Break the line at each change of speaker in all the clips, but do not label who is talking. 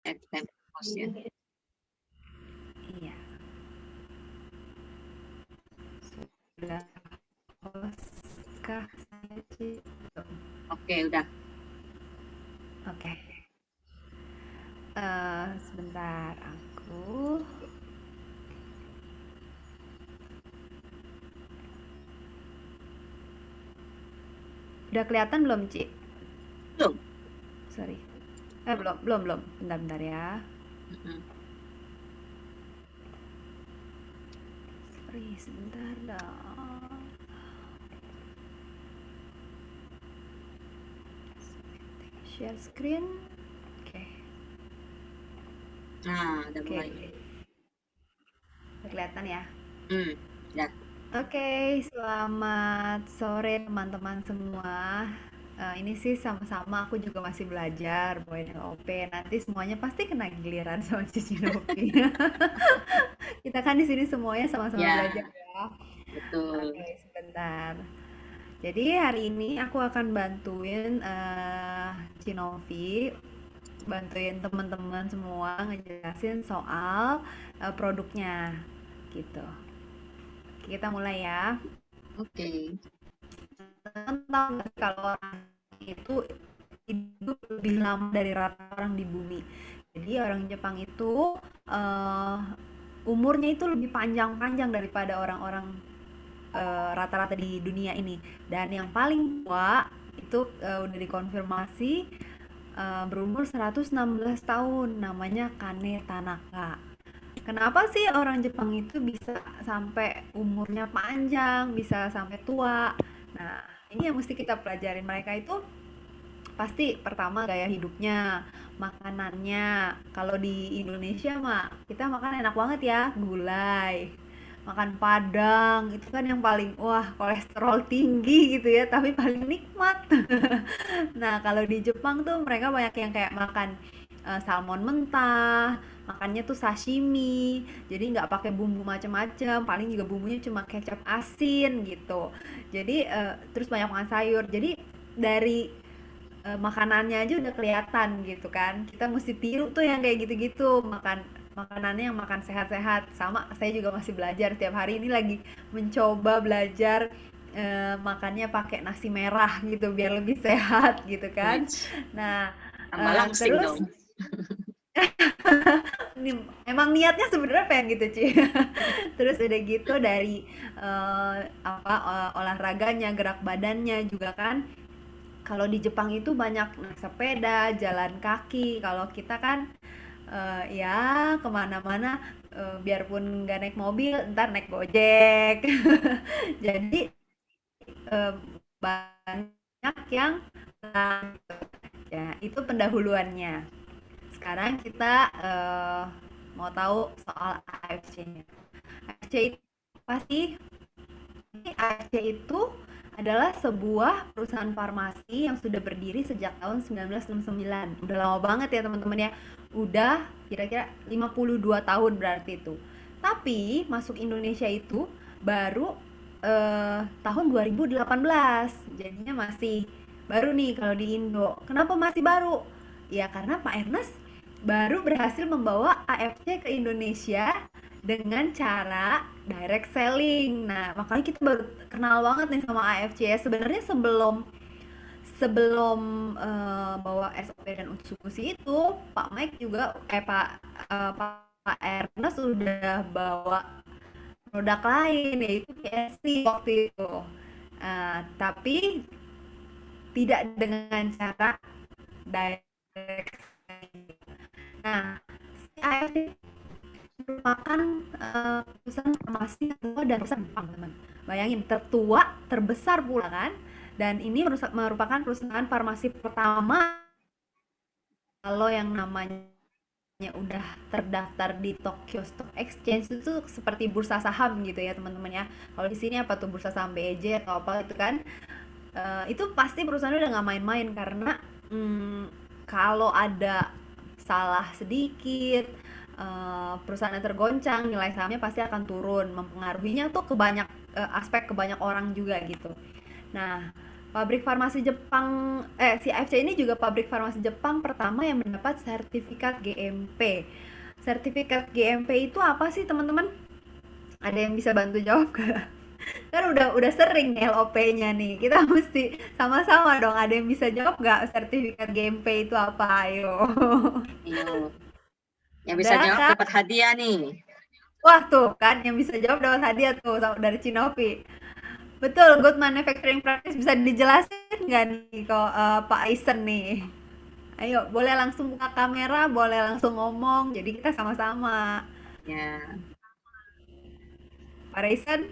add host ya.
Iya, sudah host kah saya, Ci?
Oke, udah.
Oke. Sebentar aku. Udah kelihatan belum, Ci?
Belum.
Sorry. Belum. Bentar-bentar ya.
Mm-mm.
Sorry, sebentar dong. Share screen. Oke.
Nah, udah
Oke.
mulai.
Udah kelihatan ya?
Ya.
Oke, selamat sore teman-teman semua. Ini sih sama-sama aku juga masih belajar bawain LOP. Nanti semuanya pasti kena giliran sama Cici Novi. Kita kan di sini semuanya sama-sama belajar
Ya,
ya.
betul.
Oke, sebentar. Jadi hari ini aku akan bantuin Cinovi, bantuin teman-teman semua ngejelasin soal produknya gitu. Kita mulai ya.
Oke.
Tahu nggak sih kalau orang itu hidup lebih lama dari rata orang di bumi. Jadi orang Jepang itu eh, umurnya itu lebih panjang-panjang daripada orang-orang rata-rata di dunia ini. Dan yang paling tua itu udah dikonfirmasi berumur 116 tahun, namanya Kane Tanaka. Kenapa sih orang Jepang itu bisa sampai umurnya panjang, bisa sampai tua? Nah, ini yang mesti kita pelajarin. Mereka itu pasti pertama gaya hidupnya, makanannya. Kalau di Indonesia mah kita makan enak banget ya, gulai. Makan Padang itu kan yang paling wah kolesterol tinggi gitu ya, tapi paling nikmat. Nah, kalau di Jepang tuh mereka banyak yang kayak makan salmon mentah, makannya tuh sashimi, jadi nggak pakai bumbu macam-macam, paling juga bumbunya cuma kecap asin gitu. Jadi terus banyak makan sayur. Jadi dari makanannya aja udah kelihatan gitu kan. Kita mesti tiru tuh yang kayak gitu-gitu, makanannya yang makan sehat-sehat. Sama saya juga masih belajar tiap hari ini lagi mencoba belajar makannya pakai nasi merah gitu biar lebih sehat gitu kan.
Wih,
Nah,
tambah langsing
terus
dong.
emang niatnya sebenarnya pengen gitu Ci. Terus udah gitu dari olahraganya, gerak badannya juga kan. Kalau di Jepang itu banyak naik sepeda, jalan kaki. Kalau kita kan ya kemana-mana biarpun nggak naik mobil, ntar naik gojek. Jadi eh, banyak yang ya itu pendahuluannya. Sekarang kita mau tahu soal AFC-nya. AFC itu pasti AFC itu adalah sebuah perusahaan farmasi yang sudah berdiri sejak tahun 1969. Udah lama banget ya teman-teman ya. Udah kira-kira 52 tahun berarti itu. Tapi masuk Indonesia itu baru tahun 2018. Jadinya masih baru nih kalau di Indo. Kenapa masih baru? Ya karena Pak Ernest baru berhasil membawa AFC ke Indonesia dengan cara direct selling. Nah, makanya kita baru kenal banget nih sama AFC ya. Sebenarnya sebelum sebelum bawa SOP dan Utsukushi itu, Pak Mike juga Pak Ernest udah bawa produk lain yaitu PSC waktu itu. Tapi tidak dengan cara direct selling. Nah, si AFC merupakan perusahaan farmasi tertua dan terbesar di Jepang, teman. Bayangin, tertua, terbesar pula kan. Dan ini merupakan perusahaan farmasi pertama kalau yang namanya udah terdaftar di Tokyo Stock Exchange itu seperti bursa saham gitu ya teman-teman ya. Kalau di sini apa tuh bursa saham BEJ atau apa itu kan, itu pasti perusahaan udah nggak main-main karena hmm, kalau ada salah sedikit perusahaan yang tergoncang nilai sahamnya pasti akan turun, mempengaruhinya tuh ke banyak aspek, ke banyak orang juga gitu. Nah, Pabrik farmasi Jepang, si AFC ini juga pabrik farmasi Jepang pertama yang mendapat sertifikat GMP. Sertifikat GMP itu apa sih teman-teman? Ada yang bisa bantu jawab gak? Kan udah sering nih LOP-nya nih. Kita mesti sama-sama dong. Ada yang bisa jawab gak sertifikat GMP itu apa? Ayo.
Ayo. Yang bisa
Udah
jawab
kak?
dapat hadiah nih.
Wah tuh kan yang bisa jawab dapat hadiah tuh dari Cinovi. Betul, good manufacturing practice bisa dijelasin nggak nih kok Pak Aisen nih? Ayo, boleh langsung buka kamera, boleh langsung ngomong. Jadi kita sama-sama.
Ya.
Pak Aisen,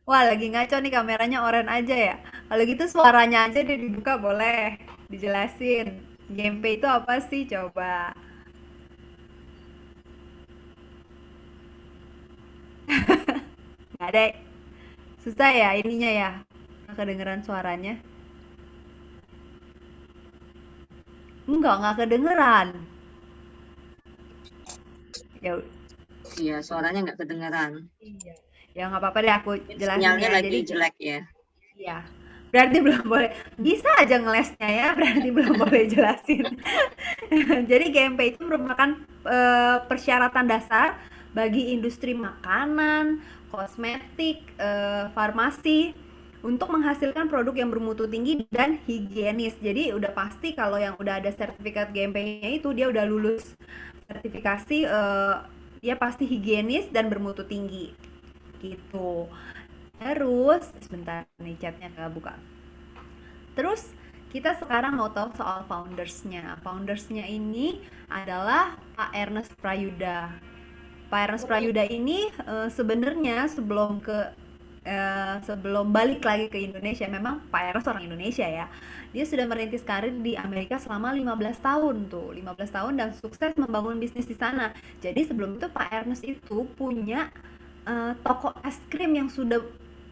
wah lagi ngaco nih kameranya oren aja ya. Kalau gitu suaranya aja deh dibuka boleh. Dijelasin. GMP itu apa sih coba? Nggak ada. Susah ya ininya ya. Nggak kedengeran suaranya. Nggak kedengeran. Ya,
Iya, suaranya nggak kedengeran.
iya. Ya nggak apa-apa deh aku
Mungkin
jelasin
sinyalnya
ya.
lagi
Jadi
jelek ya.
iya. Berarti belum boleh. Bisa aja ngelesnya ya, berarti belum boleh jelasin. Jadi GMP itu merupakan persyaratan dasar bagi industri makanan, kosmetik, farmasi untuk menghasilkan produk yang bermutu tinggi dan higienis. Jadi udah pasti kalau yang udah ada sertifikat GMP-nya itu dia udah lulus sertifikasi, dia pasti higienis dan bermutu tinggi gitu. Terus sebentar nih chatnya kebuka. Terus kita sekarang mau tahu soal foundersnya. Foundersnya ini adalah Pak Ernest Prayuda. Pak Ernest Prayuda ini sebenarnya sebelum balik lagi ke Indonesia, memang Pak Ernest orang Indonesia ya. Dia sudah merintis karir di Amerika selama 15 tahun tuh, 15 tahun dan sukses membangun bisnis di sana. Jadi sebelum itu Pak Ernest itu punya toko es krim yang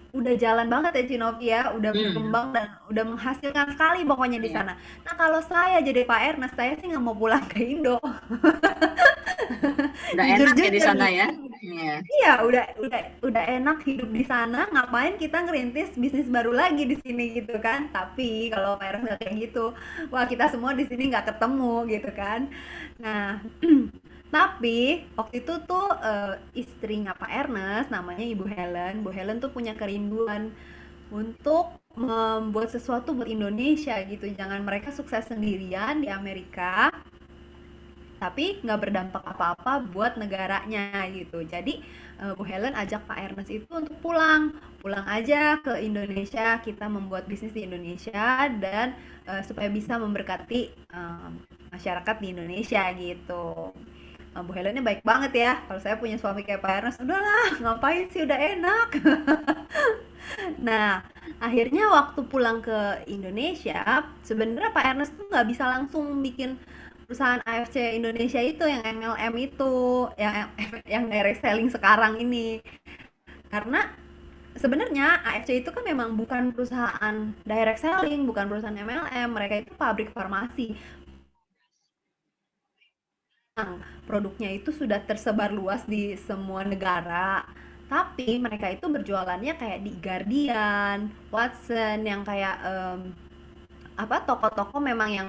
udah jalan banget ya Cinovi ya, udah
Hmm,
berkembang dan udah menghasilkan sekali pokoknya di
iya.
sana. Nah kalau saya jadi Pak Ernest, saya sih nggak mau pulang ke Indo.
Udah enak ya di
Jujur-jujur
sana
nih.
ya. Iya.
Iya, udah enak hidup di sana, ngapain kita ngerintis bisnis baru lagi di sini gitu kan. Tapi kalau Pak Ernest nggak kayak gitu, wah kita semua di sini nggak ketemu gitu kan. Nah, tapi waktu itu tuh istrinya Pak Ernest namanya Ibu Helen. Bu Helen tuh punya kerinduan untuk membuat sesuatu buat Indonesia gitu. Jangan mereka sukses sendirian di Amerika, tapi nggak berdampak apa-apa buat negaranya gitu. Jadi Bu Helen ajak Pak Ernest itu untuk pulang aja ke Indonesia, kita membuat bisnis di Indonesia dan supaya bisa memberkati masyarakat di Indonesia gitu. Bu Helennya baik banget ya. Kalau saya punya suami kayak Pak Ernest, udahlah ngapain sih udah enak. Nah, akhirnya waktu pulang ke Indonesia, sebenarnya Pak Ernest tuh nggak bisa langsung bikin perusahaan AFC Indonesia itu yang MLM itu, yang direct selling sekarang ini. Karena sebenarnya AFC itu kan memang bukan perusahaan direct selling, bukan perusahaan MLM, mereka itu pabrik farmasi. Produknya itu sudah tersebar luas di semua negara. Tapi mereka itu berjualannya kayak di Guardian, Watson, yang kayak apa toko-toko memang yang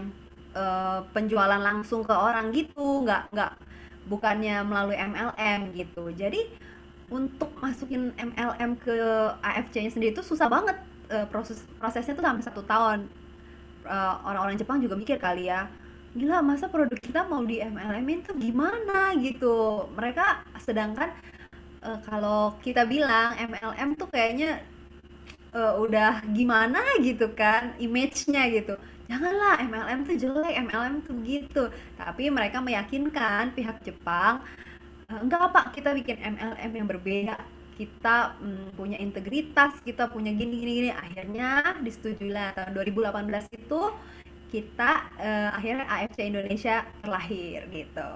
penjualan langsung ke orang gitu, nggak bukannya melalui MLM gitu. Jadi untuk masukin MLM ke AFC-nya sendiri itu susah banget. Prosesnya tuh sampai 1 tahun. Orang-orang Jepang juga mikir kali ya, gila masa produk kita mau di MLM-in tuh gimana gitu. Mereka sedangkan kalau kita bilang MLM tuh kayaknya udah gimana gitu kan image-nya gitu, janganlah MLM tuh jelek, MLM tuh gitu. Tapi mereka meyakinkan pihak Jepang, enggak pak, kita bikin MLM yang berbeda, kita punya integritas, kita punya gini gini gini. Akhirnya disetujuilah tahun 2018 itu kita akhirnya AFC Indonesia terlahir gitu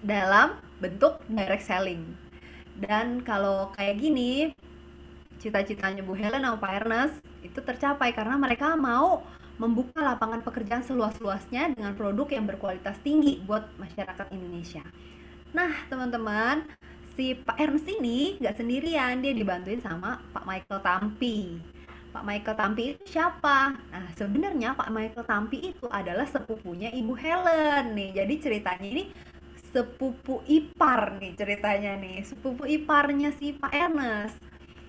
dalam bentuk direct selling. Dan kalau kayak gini, cita-citanya Bu Helen sama Pak Ernest itu tercapai karena mereka mau membuka lapangan pekerjaan seluas-luasnya dengan produk yang berkualitas tinggi buat masyarakat Indonesia. Nah, teman-teman, si Pak Ernest ini nggak sendirian, dia dibantuin sama Pak Michael Tampi. Pak Michael Tampi itu siapa? Nah, sebenarnya Pak Michael Tampi itu adalah sepupunya Ibu Helen nih. Jadi ceritanya ini sepupu ipar nih ceritanya nih, sepupu iparnya si Pak Ernest.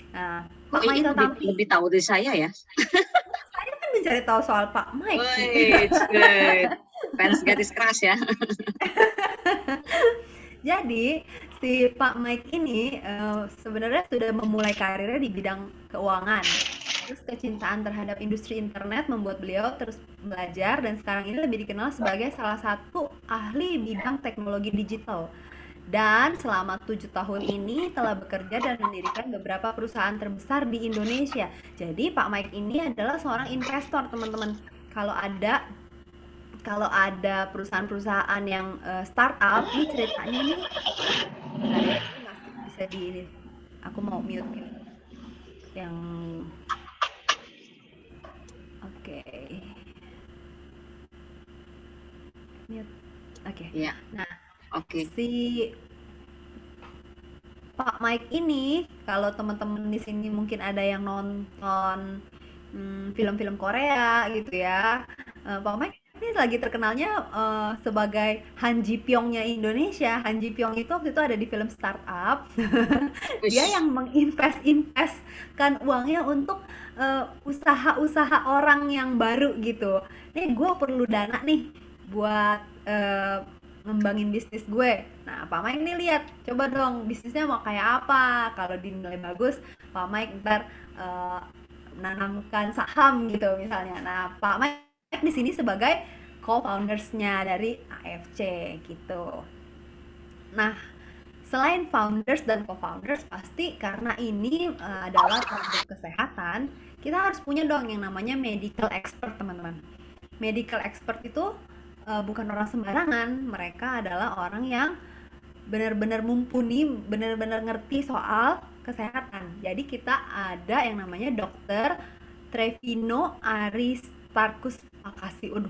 Nah,
Kok
Pak
ini
Michael Tampi,
lebih tahu dari saya ya?
saya kan mencari tahu soal Pak Mike, Ci.
Wait, good. Fans garis keras ya.
Jadi si Pak Mike ini sebenarnya sudah memulai karirnya di bidang keuangan. Terus kecintaan terhadap industri internet membuat beliau terus belajar dan sekarang ini lebih dikenal sebagai salah satu ahli bidang teknologi digital. Dan selama 7 tahun ini telah bekerja dan mendirikan beberapa perusahaan terbesar di Indonesia. Jadi Pak Mike ini adalah seorang investor, teman-teman. Kalau ada kalau ada perusahaan-perusahaan yang startup, ini ceritanya nih, bentar ya, ini masih bisa di ini. Aku mau mute ini. Yang oke, mute. Oke.
Iya,
Nah,
oke.
si Pak Mike ini, kalau teman-teman di sini mungkin ada yang nonton film-film Korea gitu ya. Pak Mike ini lagi terkenalnya sebagai Han Ji Pyongnya Indonesia. Han Ji Pyong itu waktu itu ada di film Startup. Dia
Wish.
yang menginvestkan uangnya untuk usaha-usaha orang yang baru gitu. Nih gue perlu dana nih buat ngembangin bisnis gue. Nah, Pak Mike nih lihat, coba dong bisnisnya mau kayak apa. Kalau dinilai bagus, Pak Mike ntar menanamkan saham gitu misalnya. Nah, Pak Mike di sini sebagai co-foundersnya dari AFC gitu. Nah, selain founders dan co-founders, pasti karena ini adalah produk kesehatan, kita harus punya dong yang namanya medical expert, teman-teman. Medical expert itu bukan orang sembarangan, mereka adalah orang yang benar-benar mumpuni, benar-benar ngerti soal kesehatan. Jadi kita ada yang namanya Dokter Trevino Aristarkus Akasi. Aduh,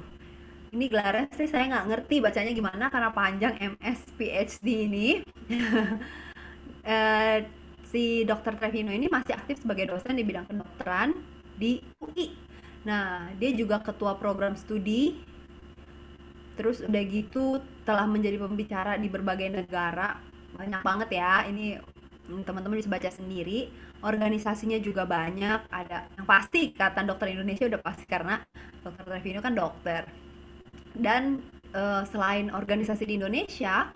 ini gelarnya sih saya nggak ngerti bacanya gimana karena panjang, MS PhD ini. Si Dokter Trevino ini masih aktif sebagai dosen di bidang kedokteran di UI. Nah, dia juga ketua program studi. Terus udah gitu telah menjadi pembicara di berbagai negara. Banyak banget ya. Ini teman-teman bisa baca sendiri. Organisasinya juga banyak. Ada yang pasti Ikatan Dokter Indonesia udah pasti karena Dokter Trevino kan dokter. Dan selain organisasi di Indonesia,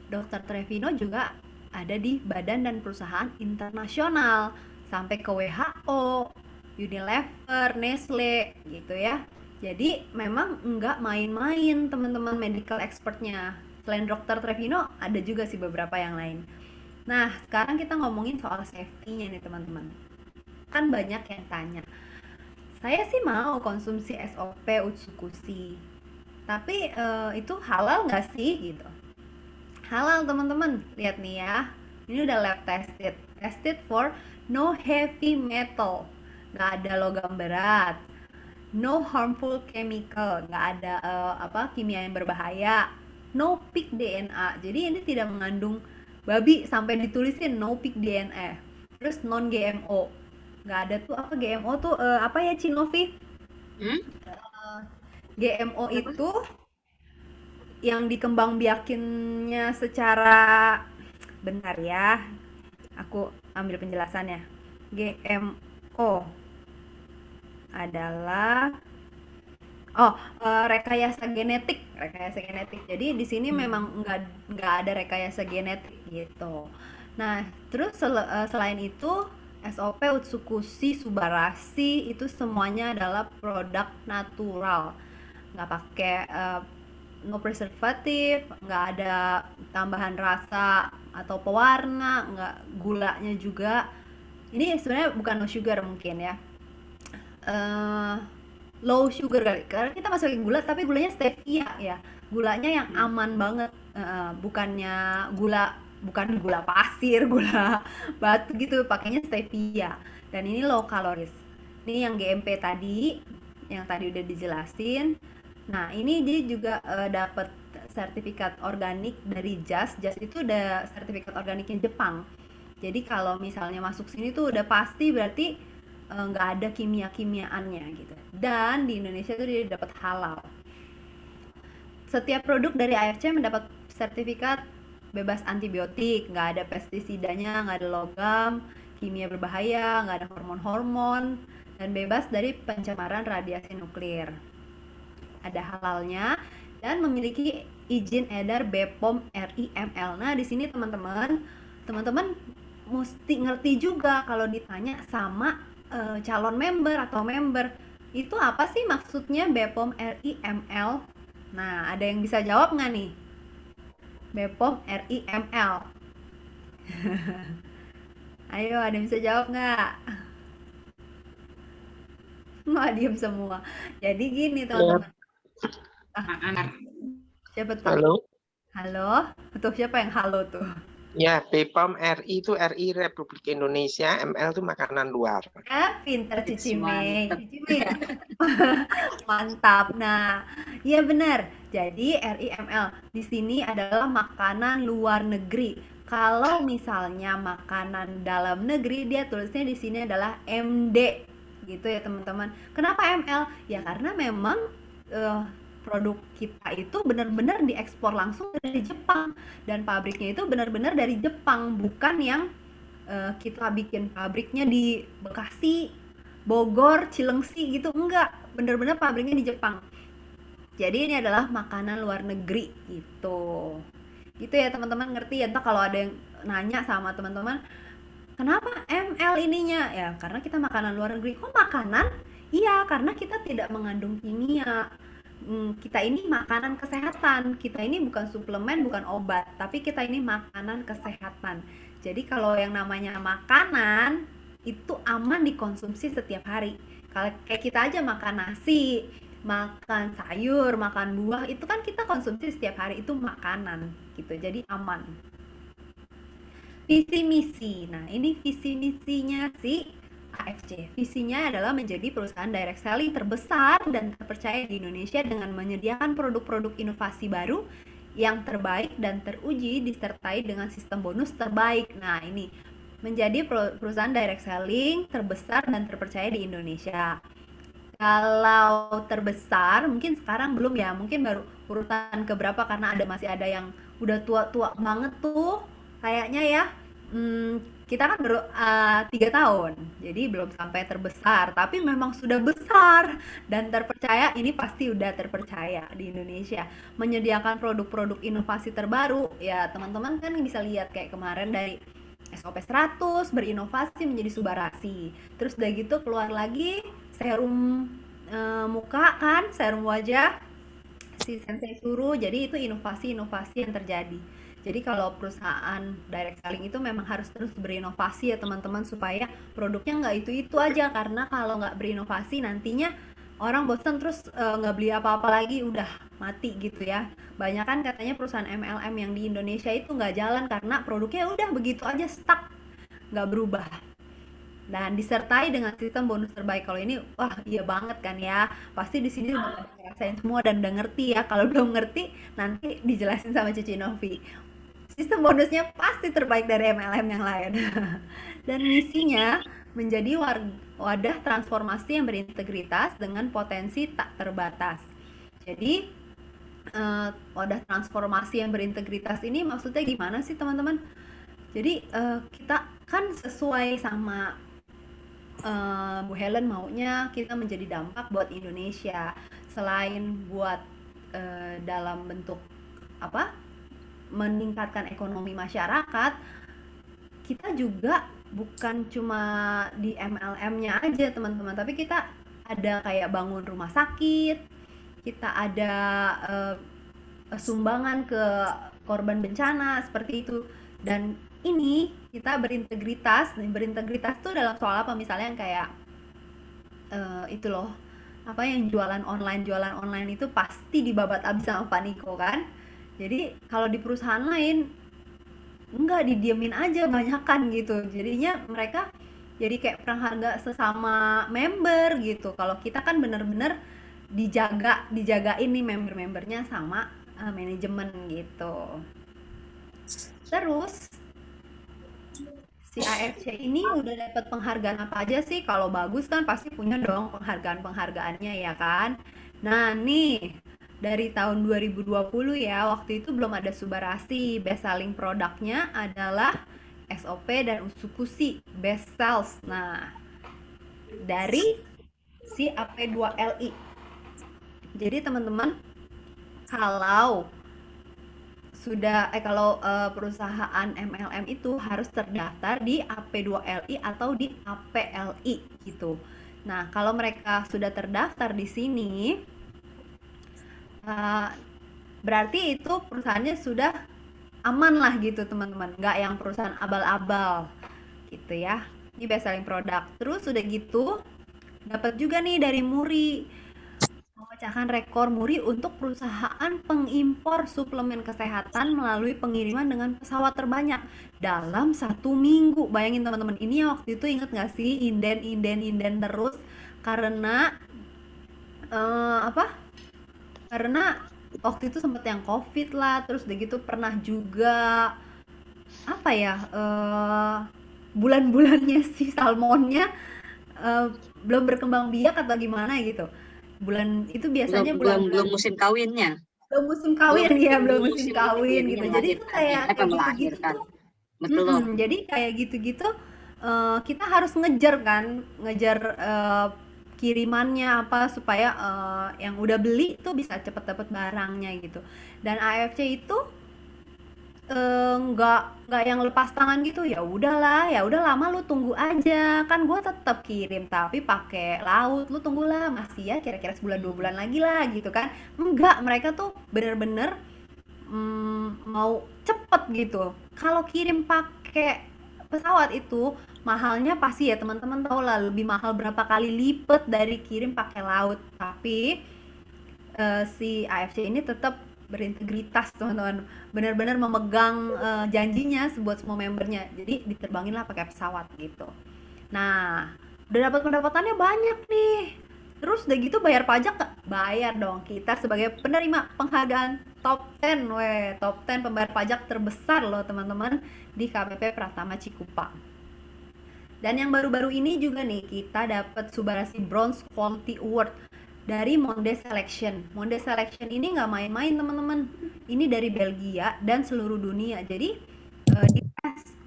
Dokter Trevino juga ada di badan dan perusahaan internasional sampai ke WHO, Unilever, Nestle gitu ya. Jadi memang nggak main-main teman-teman medical expertnya. Selain Dokter Trevino ada juga sih beberapa yang lain. Nah, sekarang kita ngomongin soal safety-nya nih teman-teman. Kan banyak yang tanya, saya sih mau konsumsi SOP Utsukushi, tapi itu halal nggak sih gitu? Halal teman-teman, lihat nih ya, ini udah lab tested for no heavy metal, nggak ada logam berat, no harmful chemical, nggak ada kimia yang berbahaya, no peak DNA, jadi ini tidak mengandung babi sampai ditulisin no peak DNA, terus non GMO, nggak ada tuh apa GMO tuh apa ya Cinovi? GMO
Apa?
itu yang dikembang biakinnya secara, bentar ya, aku ambil penjelasannya. GMO adalah rekayasa genetik. Jadi di sini memang nggak ada rekayasa genetik gitu. Nah, terus selain itu SOP Utsukushi Subarashi itu semuanya adalah produk natural, nggak pakai no preservatif, nggak ada tambahan rasa atau pewarna, nggak gulanya juga. Ini sebenarnya bukan no sugar mungkin ya, low sugar kali, karena kita masukin gula tapi gulanya stevia ya, gulanya yang aman banget, bukan gula pasir, gula batu gitu, pakainya stevia. Dan ini low calories. Ini yang GMP tadi, yang tadi udah dijelasin. Nah, ini dia juga dapat sertifikat organik dari JAS. JAS itu udah sertifikat organiknya Jepang. Jadi kalau misalnya masuk sini tuh udah pasti berarti nggak ada kimia-kimiaannya gitu. Dan di Indonesia tuh dia dapat halal. Setiap produk dari AFC mendapat sertifikat bebas antibiotik, nggak ada pestisidanya, nggak ada logam, kimia berbahaya, nggak ada hormon-hormon, dan bebas dari pencemaran radiasi nuklir. Ada halalnya dan memiliki izin edar BPOM RIML. Nah, di sini teman-teman mesti ngerti juga kalau ditanya sama calon member atau member, itu apa sih maksudnya BPOM RIML? Nah, ada yang bisa jawab nggak nih? BPOM RIML. Ayo, ada yang bisa jawab nggak? Wah, diem semua. Jadi gini
Ya,
teman-teman.
Makanan.
Siapa tuh?
halo.
Halo? Tuh siapa yang halo tuh?
Ya, BPOM RI itu RI Republik Indonesia, ML itu makanan luar.
Pinter Cici Mei.
Mantap.
Cici Mei ya? Mantap. Nah, iya benar. Jadi RIML di sini adalah makanan luar negeri. Kalau misalnya makanan dalam negeri, dia tulisnya di sini adalah MD. Gitu ya, teman-teman. Kenapa ML? Ya karena memang produk kita itu benar-benar diekspor langsung dari Jepang, dan pabriknya itu benar-benar dari Jepang, bukan yang kita bikin pabriknya di Bekasi, Bogor, Cilengsi gitu, enggak, bener-bener pabriknya di Jepang. Jadi ini adalah makanan luar negeri gitu. Gitu ya teman-teman, ngerti ya? Entah kalau ada yang nanya sama teman-teman, kenapa ML ininya? Ya karena kita makanan luar negeri. Kok makanan? Iya, karena kita tidak mengandung kimia. Kita ini makanan kesehatan. Kita ini bukan suplemen, bukan obat, tapi kita ini makanan kesehatan. Jadi kalau yang namanya makanan itu aman dikonsumsi setiap hari. Kalau kayak kita aja makan nasi, makan sayur, makan buah, itu kan kita konsumsi setiap hari, itu makanan gitu. Jadi aman. Visi misi. Nah, ini visi misinya si AFC. Visinya adalah menjadi perusahaan direct selling terbesar dan terpercaya di Indonesia dengan menyediakan produk-produk inovasi baru yang terbaik dan teruji disertai dengan sistem bonus terbaik. Nah, ini menjadi perusahaan direct selling terbesar dan terpercaya di Indonesia. Kalau terbesar mungkin sekarang belum ya, mungkin baru urutan keberapa karena masih ada yang udah tua-tua banget tuh kayaknya ya. Kita kan baru 3 tahun, jadi belum sampai terbesar, tapi memang sudah besar dan terpercaya. Ini pasti udah terpercaya di Indonesia, menyediakan produk-produk inovasi terbaru. Ya teman-teman kan bisa lihat kayak kemarin dari SOP 100 berinovasi menjadi Subarasi, terus udah gitu keluar lagi serum muka kan, serum wajah si Sensei Suru. Jadi itu inovasi-inovasi yang terjadi. Jadi kalau perusahaan direct selling itu memang harus terus berinovasi ya teman-teman, supaya produknya nggak itu-itu aja, karena kalau nggak berinovasi nantinya orang bosan terus nggak beli apa-apa lagi, udah mati gitu ya. Banyak kan katanya perusahaan MLM yang di Indonesia itu nggak jalan karena produknya udah begitu aja stuck, nggak berubah. Dan disertai dengan sistem bonus terbaik. Kalau ini, wah iya banget kan ya. Pasti di sini udah ngerasain semua dan udah ngerti ya. Kalau belum ngerti, nanti dijelasin sama Cici Novi. Sistem bonusnya pasti terbaik dari MLM yang lain. Dan misinya menjadi wadah transformasi yang berintegritas dengan potensi tak terbatas. Jadi wadah transformasi yang berintegritas ini maksudnya gimana sih teman-teman? Jadi kita kan sesuai sama Bu Helen maunya kita menjadi dampak buat Indonesia, selain buat dalam bentuk apa, meningkatkan ekonomi masyarakat, kita juga bukan cuma di MLM-nya aja teman-teman, tapi kita ada kayak bangun rumah sakit, kita ada sumbangan ke korban bencana seperti itu. Dan ini kita berintegritas tuh dalam soal apa, misalnya yang kayak itu loh, apa yang jualan online itu pasti dibabat abis sama Pak Niko kan. Jadi kalau di perusahaan lain enggak, didiemin aja banyakan gitu, jadinya mereka jadi kayak perang harga sesama member gitu. Kalau kita kan bener-bener dijagain nih member-membernya sama manajemen gitu. Terus si AFC ini udah dapat penghargaan apa aja sih? Kalau bagus kan pasti punya dong penghargaan-penghargaannya ya kan. Nah, nih dari tahun 2020 ya, waktu itu belum ada Subarasi. Best selling produknya adalah SOP dan Usukushi Best Sales. Nah, dari si AP2LI. Jadi teman-teman, kalau perusahaan MLM itu harus terdaftar di AP2LI atau di APLI gitu. Nah, kalau mereka sudah terdaftar di sini, berarti itu perusahaannya sudah aman lah gitu teman-teman, nggak yang perusahaan abal-abal gitu ya. Ini best selling product. Terus udah gitu dapat juga nih dari Muri, memecahkan rekor Muri untuk perusahaan pengimpor suplemen kesehatan melalui pengiriman dengan pesawat terbanyak dalam 1 minggu. Bayangin teman-teman, ini ya waktu itu inget nggak sih, inden terus karena karena waktu itu sempet yang COVID lah, terus udah gitu pernah juga apa ya, bulan-bulannya si salmonnya belum berkembang biak atau gimana gitu. Bulan itu biasanya
belum musim kawinnya.
Belum musim kawin ya, belum musim
musim
kawin
itu
gitu.
jadinya
Jadi itu kayak gitu-gitu
melahirkan.
tuh.
Betul loh.
Jadi kayak gitu-gitu kita harus ngejar kan, kirimannya apa supaya yang udah beli tuh bisa cepet dapet barangnya gitu. Dan AFC itu nggak yang lepas tangan gitu. Ya udahlah, ya udah lama lu tunggu aja, kan gue tetap kirim tapi pakai laut, lu tunggulah masih ya kira-kira sebulan 2 bulan lagi lah gitu kan. Enggak, mereka tuh bener-bener mau cepet gitu. Kalau kirim pakai pesawat itu mahalnya pasti ya teman-teman tahu lah, lebih mahal berapa kali lipat dari kirim pakai laut. Tapi si AFC ini tetap berintegritas teman-teman, benar-benar memegang janjinya buat semua membernya, jadi diterbangin lah pakai pesawat gitu. Nah, udah dapat pendapatannya banyak nih, terus udah gitu bayar pajak gak? Bayar dong, kita sebagai penerima penghargaan top 10, top 10 pembayar pajak terbesar loh teman-teman di KPP Pratama Cikupa. Dan yang baru-baru ini juga nih kita dapat Subarasi Bronze Quality Award dari Monde Selection. Monde Selection ini nggak main-main teman-teman, ini dari Belgia dan seluruh dunia. Jadi di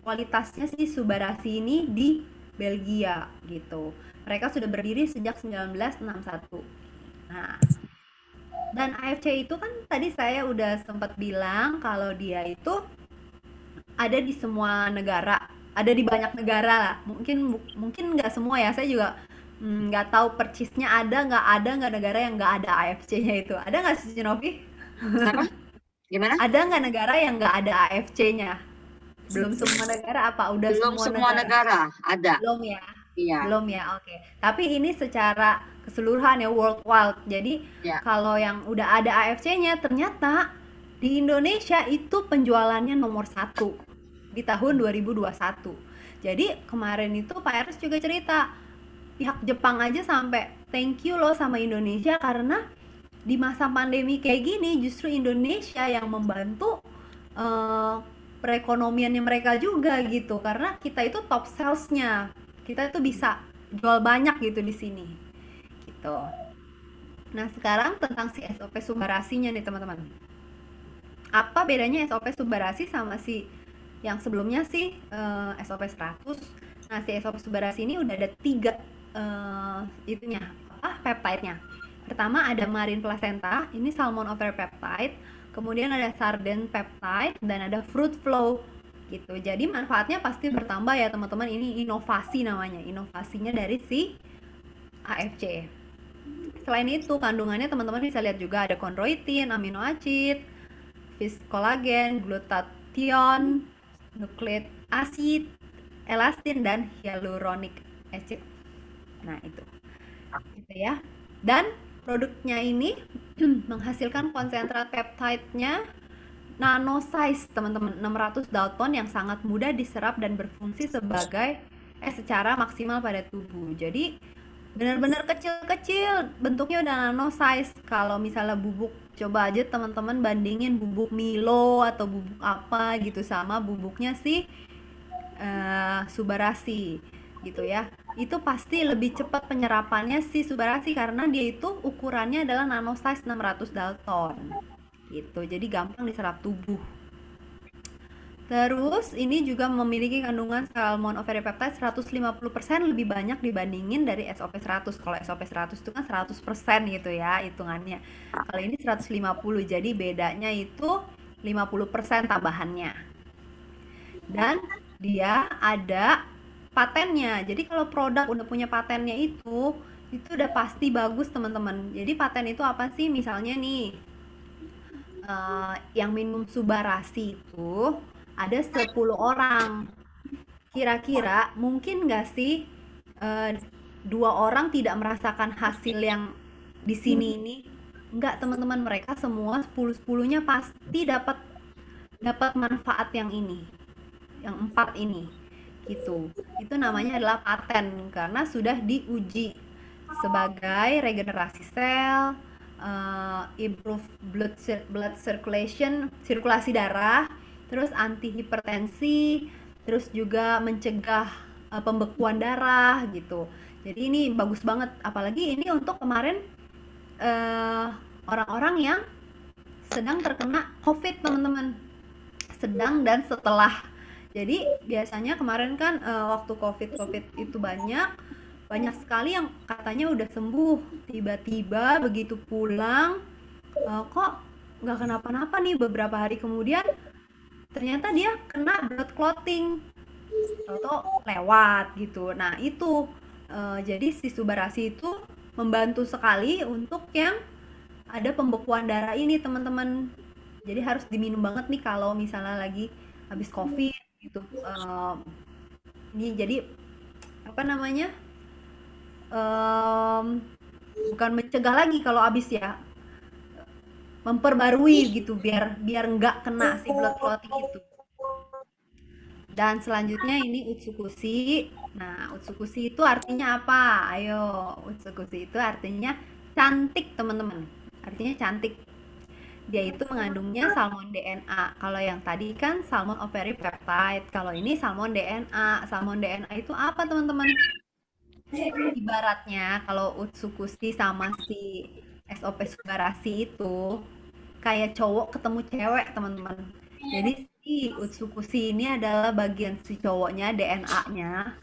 kualitasnya sih Subarasi ini di Belgia gitu. Mereka sudah berdiri sejak 1961. Nah, dan AFC itu kan tadi saya udah sempat bilang kalau dia itu ada di semua negara, ada di banyak negara lah. Mungkin nggak semua ya, saya juga nggak tahu persisnya ada nggak negara yang nggak ada AFC-nya itu. Ada nggak sih Novi?
Apa? Gimana?
Ada nggak negara yang nggak ada AFC-nya? Belum semua negara apa? Udah
Belum semua negara ada.
Belum ya?
Iya.
Belum ya, oke. Tapi ini secara keseluruhan ya, worldwide. Jadi
Ya.
kalau yang udah ada AFC-nya, ternyata di Indonesia itu penjualannya nomor 1 di tahun 2021. Jadi kemarin itu Pak Eres juga cerita, pihak Jepang aja sampai thank you loh sama Indonesia karena di masa pandemi kayak gini justru Indonesia yang membantu perekonomiannya mereka juga gitu, karena kita itu top salesnya, kita itu bisa jual banyak gitu di sini gitu. Nah sekarang tentang si SOP Subarasinya nih teman-teman, apa bedanya SOP Subarasi sama si yang sebelumnya sih SOP 100. Nah si SOP Subarasi ini udah ada 3 peptide-nya. Pertama ada marine placenta, ini salmon over peptide, kemudian ada sarden peptide, dan ada fruit flow gitu. Jadi manfaatnya pasti bertambah ya teman-teman. Ini inovasi namanya, inovasinya dari si AFC. Selain itu kandungannya teman-teman bisa lihat juga ada chondroitin, amino acid, fish collagen, glutathione, nucleic acid, elastin, dan hyaluronic acid. Nah itu gitu ya. Dan produknya ini menghasilkan konsentrat peptide-nya nano size teman-teman, 600 dalton yang sangat mudah diserap dan berfungsi secara maksimal pada tubuh. Jadi benar-benar kecil-kecil, bentuknya udah nano size. Kalau misalnya bubuk, coba aja teman-teman bandingin bubuk Milo atau bubuk apa gitu sama bubuknya si Subarasi gitu ya. Itu pasti lebih cepat penyerapannya si Subarasi karena dia itu ukurannya adalah nano size 600 Dalton gitu. Jadi gampang diserap tubuh. Terus ini juga memiliki kandungan salmon oviripeptide 150% lebih banyak dibandingin dari SOP 100. Kalau SOP 100 itu kan 100% gitu ya hitungannya. Kalau ini 150, jadi bedanya itu 50% tambahannya. Dan dia ada patennya. Jadi kalau produk udah punya patennya itu udah pasti bagus teman-teman. Jadi paten itu apa sih? Misalnya nih, yang minum Subarasi itu ada 10 orang. Kira-kira mungkin nggak sih eh, 2 orang tidak merasakan hasil yang di sini ini? Nggak teman-teman, mereka semua 10-10-nya pasti dapat dapat manfaat yang ini, yang 4 ini gitu. Itu namanya adalah paten karena sudah diuji sebagai regenerasi sel, improve blood circulation, sirkulasi darah, terus anti hipertensi, terus juga mencegah pembekuan darah gitu. Jadi ini bagus banget, apalagi ini untuk kemarin eh, orang-orang yang sedang terkena COVID teman-teman, sedang dan setelah. Jadi biasanya kemarin kan waktu COVID itu banyak sekali yang katanya udah sembuh, tiba-tiba begitu pulang kok nggak kenapa-napa nih, beberapa hari kemudian ternyata dia kena blood clotting atau lewat gitu. Nah itu jadi si Subarasi itu membantu sekali untuk yang ada pembekuan darah ini teman-teman. Jadi harus diminum banget nih kalau misalnya lagi habis COVID gitu. Ini jadi apa namanya, bukan mencegah lagi kalau habis ya, memperbarui gitu biar biar nggak kena si blood clotting itu. Dan selanjutnya ini Utsukushi. Nah, Utsukushi itu artinya apa? Ayo, Utsukushi itu artinya cantik, teman-teman. Artinya cantik. Dia itu mengandungnya salmon DNA. Kalau yang tadi kan salmon oviripeptide. Kalau ini salmon DNA. Salmon DNA itu apa, teman-teman? Ibaratnya kalau Utsukushi sama si SOP Subarasi itu kayak cowok ketemu cewek, teman-teman. Jadi si Utsukushi ini adalah bagian si cowoknya, DNA-nya.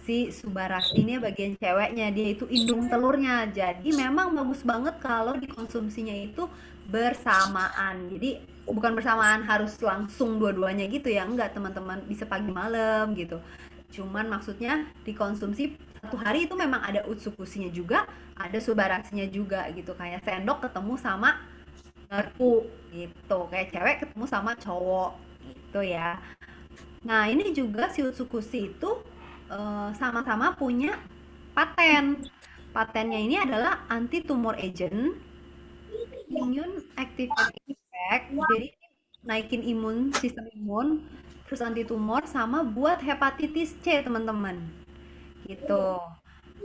Si Subarasi ini bagian ceweknya, dia itu indung telurnya. Jadi memang bagus banget kalau dikonsumsinya itu bersamaan. Jadi bukan bersamaan harus langsung dua-duanya gitu ya, enggak teman-teman, bisa pagi malam gitu. Cuman maksudnya dikonsumsi satu hari itu memang ada Utsukushinya juga, ada Subarasinya juga gitu. Kayak sendok ketemu sama garpu gitu, kayak cewek ketemu sama cowok gitu ya. Nah ini juga si Utsukushi itu sama-sama punya paten. Patennya ini adalah anti tumor agent, immune activating effect, jadi naikin sistem imun, terus anti tumor, sama buat hepatitis C teman-teman gitu.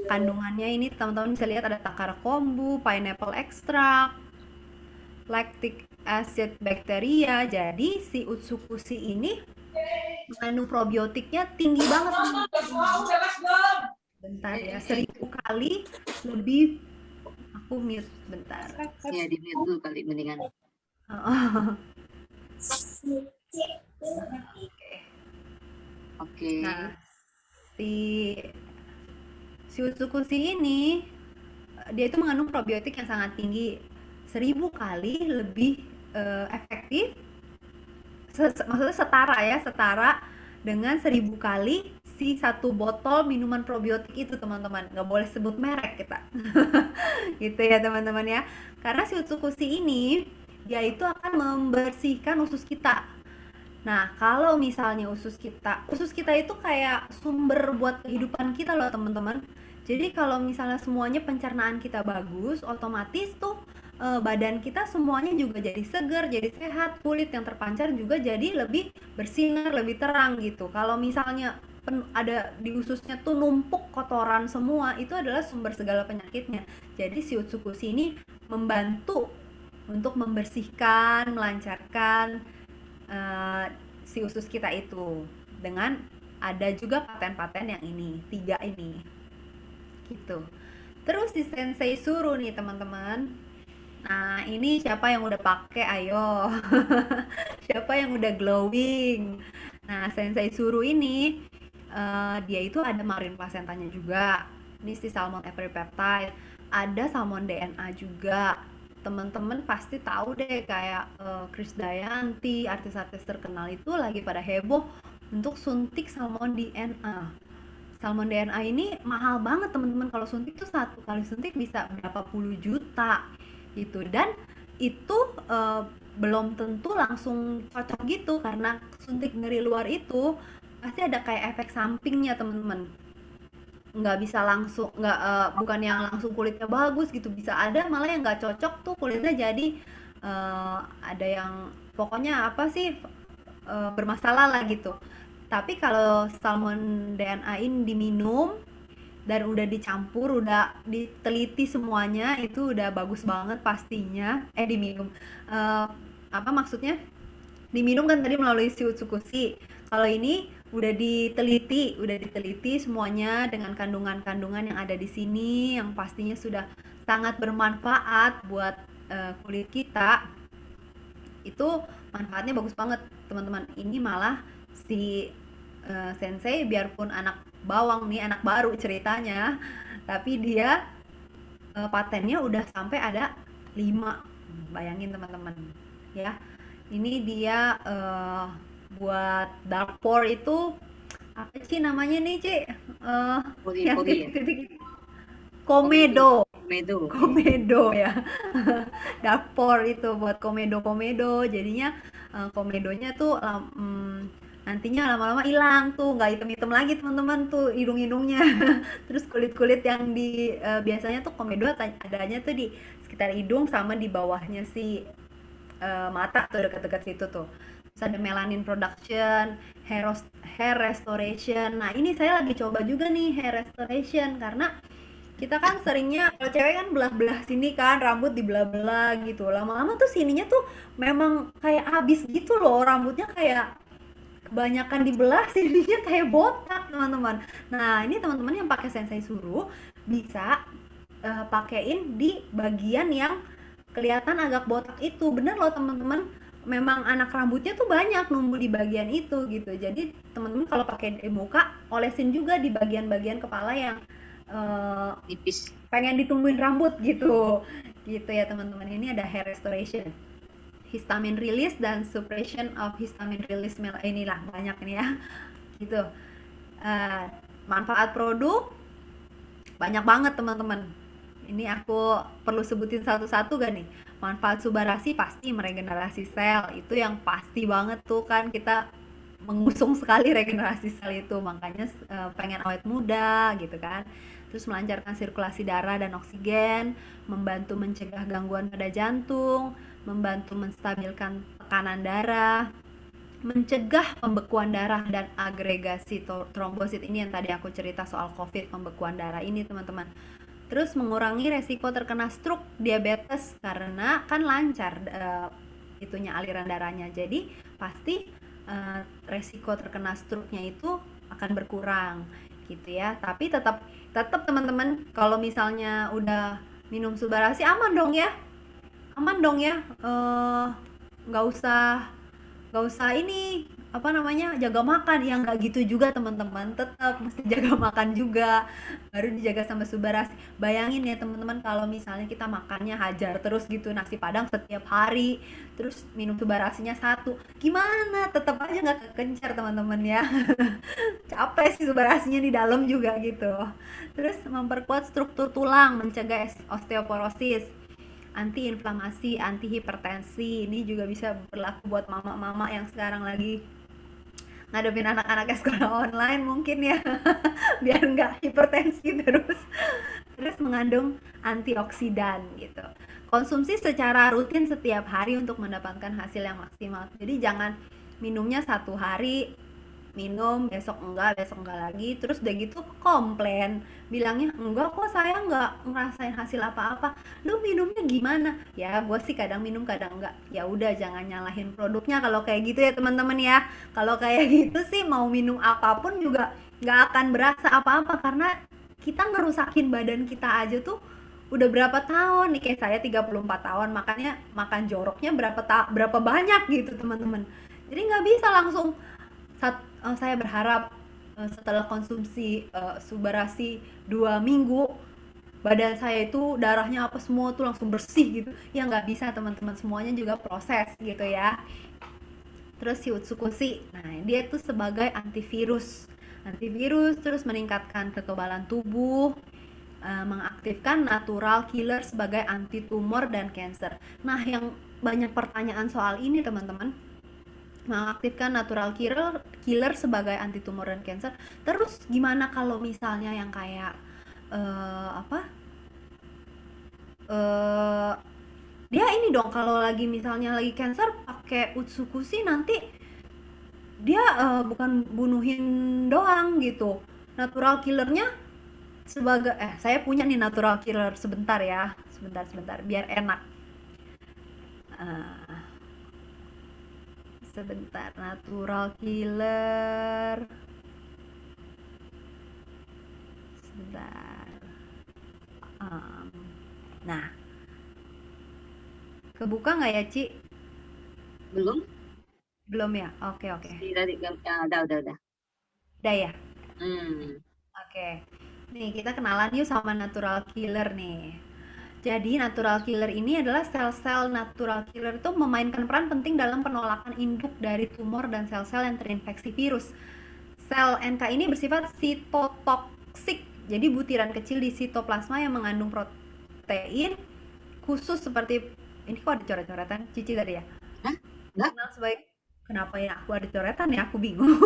Kandungannya ini teman-teman bisa lihat ada takara kombu, pineapple extract, lactic acid bacteria. Jadi si Utsukushi ini mengandung probiotiknya tinggi banget. Bentar ya, 1000 kali lebih. Aku mute bentar.
Ya di mute dulu kali mendingan. Oke.
Nah, si Utsukushi ini dia itu mengandung probiotik yang sangat tinggi, 1000 kali lebih efektif, maksudnya setara dengan 1000 kali si satu botol minuman probiotik itu teman-teman. Nggak boleh sebut merek kita gitu ya teman-teman ya, karena si Utsukushi ini dia itu akan membersihkan usus kita. Nah, kalau misalnya usus kita itu kayak sumber buat kehidupan kita loh teman-teman. Jadi kalau misalnya semuanya pencernaan kita bagus, otomatis tuh badan kita semuanya juga jadi segar, jadi sehat, kulit yang terpancar juga jadi lebih bersinar, lebih terang gitu. Kalau misalnya ada di ususnya tuh numpuk kotoran semua, itu adalah sumber segala penyakitnya. Jadi si Utsukushi ini membantu untuk membersihkan, melancarkan si usus kita itu dengan ada juga paten-paten yang ini, 3 ini. Gitu. Terus di Sensei Suru nih teman-teman. Nah, ini siapa yang udah pakai? Ayo. Siapa yang udah glowing? Nah, Sensei Suru ini dia itu ada marine placentanya juga. Ini si salmon every peptide. Ada salmon DNA juga. Teman-teman pasti tahu deh kayak Krisdayanti, artis-artis terkenal itu lagi pada heboh untuk suntik salmon DNA. Salmon DNA ini mahal banget teman-teman. Kalau suntik tuh 1 kali suntik bisa berapa puluh juta gitu, dan itu belum tentu langsung cocok gitu, karena suntik dari luar itu pasti ada kayak efek sampingnya teman-teman. Nggak bisa langsung, bukan yang langsung kulitnya bagus gitu, bisa ada malah yang nggak cocok tuh kulitnya, jadi ada yang pokoknya apa sih bermasalah lah gitu. Tapi kalau salmon DNA ini diminum dan udah dicampur, udah diteliti semuanya, itu udah bagus banget pastinya. Diminum apa maksudnya, diminum kan tadi melalui si Utsukushi. Kalau ini udah diteliti semuanya dengan kandungan-kandungan yang ada di sini, yang pastinya sudah sangat bermanfaat buat kulit kita. Itu manfaatnya bagus banget teman-teman. Ini malah si Sensei biarpun anak bawang nih, anak baru ceritanya, tapi dia patennya udah sampai ada 5. Bayangin teman-teman ya. Ini dia buat dark pour itu apa sih namanya nih, Ci? Yang
Pori ya.
titik-titik komedo.
Komedo.
Ya. Dark pour itu buat komedo. Jadinya komedonya tuh nantinya lama-lama hilang tuh, nggak hitam-hitam lagi teman-teman tuh hidung-hidungnya. Terus kulit-kulit yang di biasanya tuh komedo adanya tuh di sekitar hidung sama di bawahnya si mata tuh, dekat-dekat situ tuh. Terus ada melanin production, hair restoration. Nah, ini saya lagi coba juga nih hair restoration, karena kita kan seringnya kalau cewek kan belah-belah sini kan, rambut dibelah-belah gitu. Lama-lama tuh sininya tuh memang kayak habis gitu loh, rambutnya kayak kebanyakan dibelah, sininya kayak botak teman-teman. Nah, ini teman-teman yang pakai Sensei Suru bisa pakein di bagian yang kelihatan agak botak itu. Bener loh teman-teman, memang anak rambutnya tuh banyak numbuh di bagian itu gitu. Jadi teman-teman kalau pakai di muka, olesin juga di bagian-bagian kepala yang
Tipis.
pengen ditumbuhin rambut gitu ya teman-teman. Ini ada hair restoration, histamine release dan suppression of histamine release, inilah banyak nih ya gitu. Manfaat produk banyak banget teman-teman. Ini aku perlu sebutin satu-satu gak nih? Manfaat Subarashi pasti meregenerasi sel, itu yang pasti banget tuh kan, kita mengusung sekali regenerasi sel itu, makanya pengen awet muda gitu kan. Terus melancarkan sirkulasi darah dan oksigen, membantu mencegah gangguan pada jantung, membantu menstabilkan tekanan darah, mencegah pembekuan darah dan agregasi trombosit. Ini yang tadi aku cerita soal COVID, pembekuan darah ini teman-teman. Terus mengurangi resiko terkena stroke, diabetes, karena kan lancar itunya aliran darahnya. Jadi pasti resiko terkena stroke-nya itu akan berkurang gitu ya. Tapi tetap teman-teman, kalau misalnya udah minum Subarashi aman dong ya, nggak usah ini apa namanya, jaga makan. Yang nggak gitu juga teman-teman, tetap mesti jaga makan juga, baru dijaga sama Subarashi. Bayangin ya teman-teman, kalau misalnya kita makannya hajar terus gitu, nasi padang setiap hari, terus minum Subarashinya 1, gimana? Tetap aja nggak kekencar teman-teman ya. Capek sih Subarashinya di dalam juga gitu. Terus memperkuat struktur tulang, mencegah osteoporosis, anti inflamasi, anti hipertensi. Ini juga bisa berlaku buat mama-mama yang sekarang lagi ngadepin anak-anaknya sekolah online mungkin ya. Biar nggak hipertensi terus. Terus mengandung antioksidan gitu. Konsumsi secara rutin setiap hari untuk mendapatkan hasil yang maksimal. Jadi jangan minumnya 1 hari minum, besok enggak lagi, terus udah gitu komplain, bilangnya enggak kok, saya enggak ngerasain hasil apa-apa. Lu minumnya gimana? Ya gue sih kadang minum kadang enggak. Ya udah, jangan nyalahin produknya kalau kayak gitu ya teman-teman ya. Kalau kayak gitu sih mau minum apapun juga nggak akan berasa apa-apa, karena kita ngerusakin badan kita aja tuh udah berapa tahun nih. Kayak saya 34 tahun, makanya makan joroknya berapa banyak gitu teman-teman. Jadi nggak bisa langsung saya berharap setelah konsumsi Subarasi 2 minggu badan saya itu darahnya apa semua tuh langsung bersih gitu. Ya nggak bisa teman-teman, semuanya juga proses gitu ya. Terus si Utsukushi, nah dia tuh sebagai antivirus, terus meningkatkan kekebalan tubuh, mengaktifkan natural killer sebagai anti tumor dan cancer. Nah yang banyak pertanyaan soal ini teman-teman, mengaktifkan natural killer sebagai anti tumor dan cancer. Terus gimana kalau misalnya yang kayak dia ini dong, kalau lagi misalnya lagi cancer pakai Utsukushi, nanti dia bukan bunuhin doang gitu. Natural killernya sebagai saya punya nih natural killer, sebentar ya, sebentar biar enak. Sebentar, natural killer. Sebentar. Nah, kebuka nggak ya, Ci?
Belum?
Belum ya? Oke.
Tadi udah.
Udah ya?
Hmm.
Oke. Nih, kita kenalan yuk sama natural killer nih. Jadi natural killer ini adalah sel-sel natural killer itu memainkan peran penting dalam penolakan induk dari tumor dan sel-sel yang terinfeksi virus. Sel NK ini bersifat sitotoksik, jadi butiran kecil di sitoplasma yang mengandung protein khusus seperti ini. Kok ada coret-coretan Cici tadi ya?
Hah? Enggak?
Kenapa ya aku ada coretan ya, aku bingung.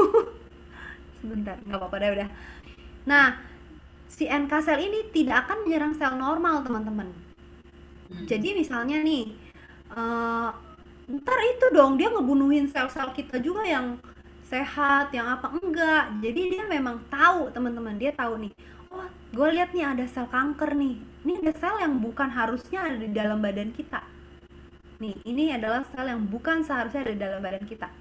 Sebentar, nggak apa-apa deh udah. Nah, si NK sel ini tidak akan menyerang sel normal teman-teman. Jadi misalnya nih, ntar itu dong dia ngebunuhin sel-sel kita juga yang sehat, yang apa enggak. Jadi dia memang tahu teman-teman, dia tahu nih, oh gue lihat nih ada sel kanker nih, ini ada sel yang bukan harusnya ada di dalam badan kita nih, ini adalah sel yang bukan seharusnya ada di dalam badan kita.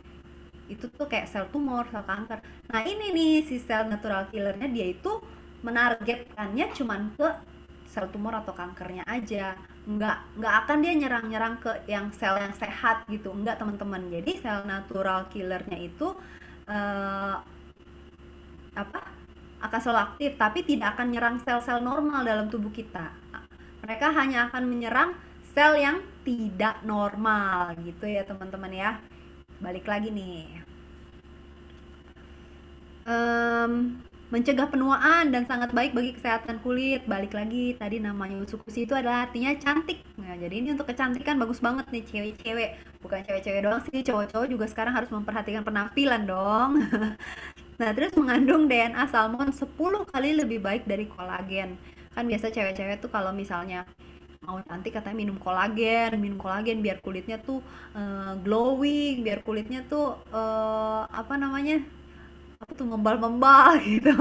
Itu tuh kayak sel tumor, sel kanker. Nah ini nih si sel natural killernya, dia itu menargetkannya cuman ke sel tumor atau kankernya aja, nggak akan dia nyerang ke yang sel yang sehat gitu, enggak teman-teman. Jadi sel natural killernya itu akan selalu aktif, tapi tidak akan nyerang sel-sel normal dalam tubuh kita. Mereka hanya akan menyerang sel yang tidak normal gitu ya teman-teman ya. Balik lagi nih, mencegah penuaan dan sangat baik bagi kesehatan kulit. Balik lagi tadi, namanya Utsukushi itu adalah artinya cantik. Nah jadi ini untuk kecantikan bagus banget nih cewek-cewek, bukan cewek-cewek doang sih, cowok-cowok juga sekarang harus memperhatikan penampilan dong. Nah terus mengandung DNA salmon 10 kali lebih baik dari kolagen. Kan biasa cewek-cewek tuh kalau misalnya mau cantik katanya minum kolagen biar kulitnya tuh glowing, biar kulitnya tuh ngembal-membal gitu.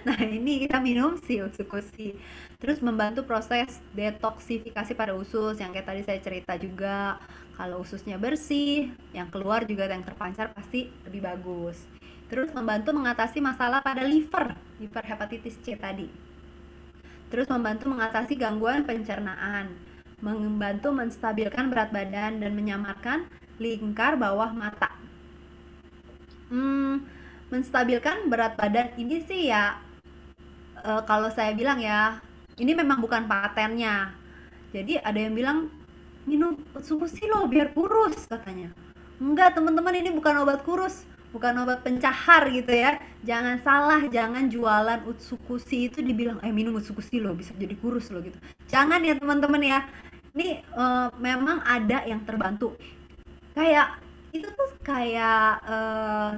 Nah ini kita minum si Utsukushi, terus membantu proses detoksifikasi pada usus, yang kayak tadi saya cerita juga. Kalau ususnya bersih, yang keluar juga yang terpancar pasti lebih bagus. Terus membantu mengatasi masalah pada liver hepatitis C tadi. Terus membantu mengatasi gangguan pencernaan, membantu menstabilkan berat badan dan menyamarkan lingkar bawah mata. Menstabilkan berat badan ini sih ya, kalau saya bilang ya, ini memang bukan patennya. Jadi ada yang bilang minum Utsukushi loh biar kurus katanya. Enggak teman-teman, ini bukan obat kurus, bukan obat pencahar gitu ya. Jangan salah, jangan jualan Utsukushi itu dibilang minum Utsukushi loh bisa jadi kurus loh gitu. Jangan ya teman-teman ya. Ini memang ada yang terbantu. Kayak itu tuh kayak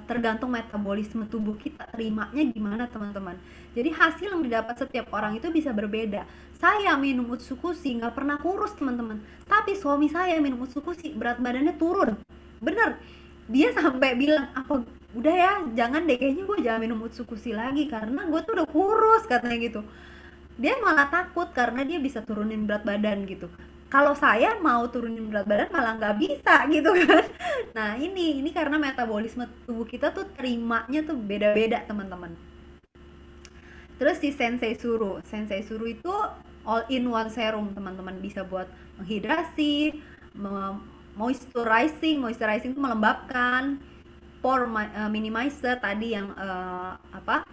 tergantung metabolisme tubuh kita terimanya gimana teman-teman. Jadi hasil yang didapat setiap orang itu bisa berbeda. Saya minum Utsukushi nggak pernah kurus teman-teman, tapi suami saya minum Utsukushi berat badannya turun. Bener, dia sampai bilang apa udah ya jangan deh, kayaknya gue jangan minum Utsukushi lagi karena gue tuh udah kurus katanya gitu. Dia malah takut karena dia bisa turunin berat badan gitu. Kalau saya mau turunin berat badan malah nggak bisa gitu kan. Nah ini karena metabolisme tubuh kita tuh terimanya tuh beda-beda teman-teman. Terus si Sensei Suru itu all in one serum teman-teman, bisa buat menghidrasi, moisturizing itu melembabkan, minimizer tadi yang apa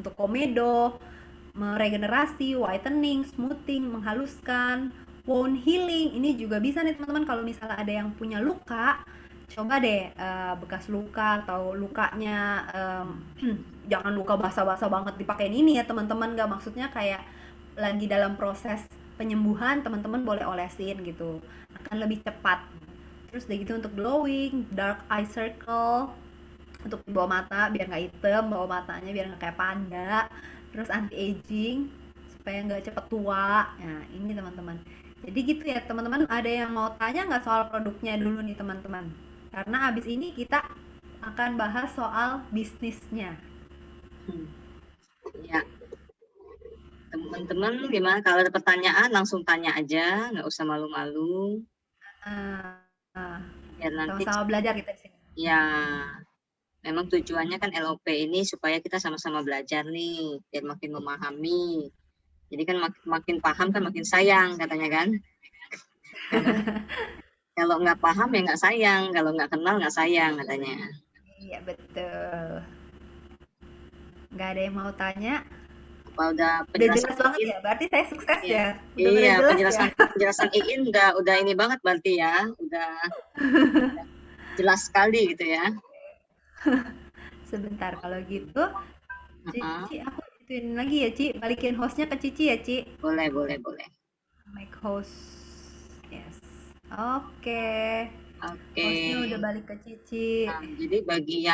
untuk komedo, meregenerasi, whitening, smoothing, menghaluskan, wound healing. Ini juga bisa nih teman-teman kalau misalnya ada yang punya luka, coba deh bekas luka atau lukanya jangan luka basah-basah banget dipakein ini ya teman-teman, nggak maksudnya kayak lagi dalam proses penyembuhan, teman-teman boleh olesin gitu, akan lebih cepat. Terus udah gitu untuk glowing, dark eye circle, untuk di bawah mata biar nggak hitam, bawah matanya biar nggak kayak panda. Terus anti aging supaya nggak cepet tua. Nah ini teman-teman, jadi gitu ya teman-teman. Ada yang mau tanya nggak soal produknya dulu nih teman-teman, karena abis ini kita akan bahas soal bisnisnya.
Ya, teman-teman gimana kalau ada pertanyaan langsung tanya aja, nggak usah malu-malu. Biar nanti
Sama-sama belajar kita di sini.
ya, memang tujuannya kan LOP ini supaya kita sama-sama belajar nih, biar makin memahami. Jadi kan makin paham kan makin sayang katanya kan. Kalau nggak paham ya nggak sayang, kalau nggak kenal nggak sayang katanya.
Iya betul. Nggak ada yang mau tanya?
Apa udah
Udah
penjelasan
jelas banget
Iin?
ya, berarti saya sukses
Iya,
ya. Udah pada
iya
jelas ya.
penjelasan Iin udah ini banget berarti ya, udah jelas sekali gitu ya.
Sebentar kalau gitu,
Uh-uh.
Cici aku ituin lagi ya Ci, balikin hostnya ke Cici ya Ci.
Boleh, boleh, boleh.
Make host, yes. Oke.
Oke.
Hostnya udah balik ke Cici.
Nah, jadi bagi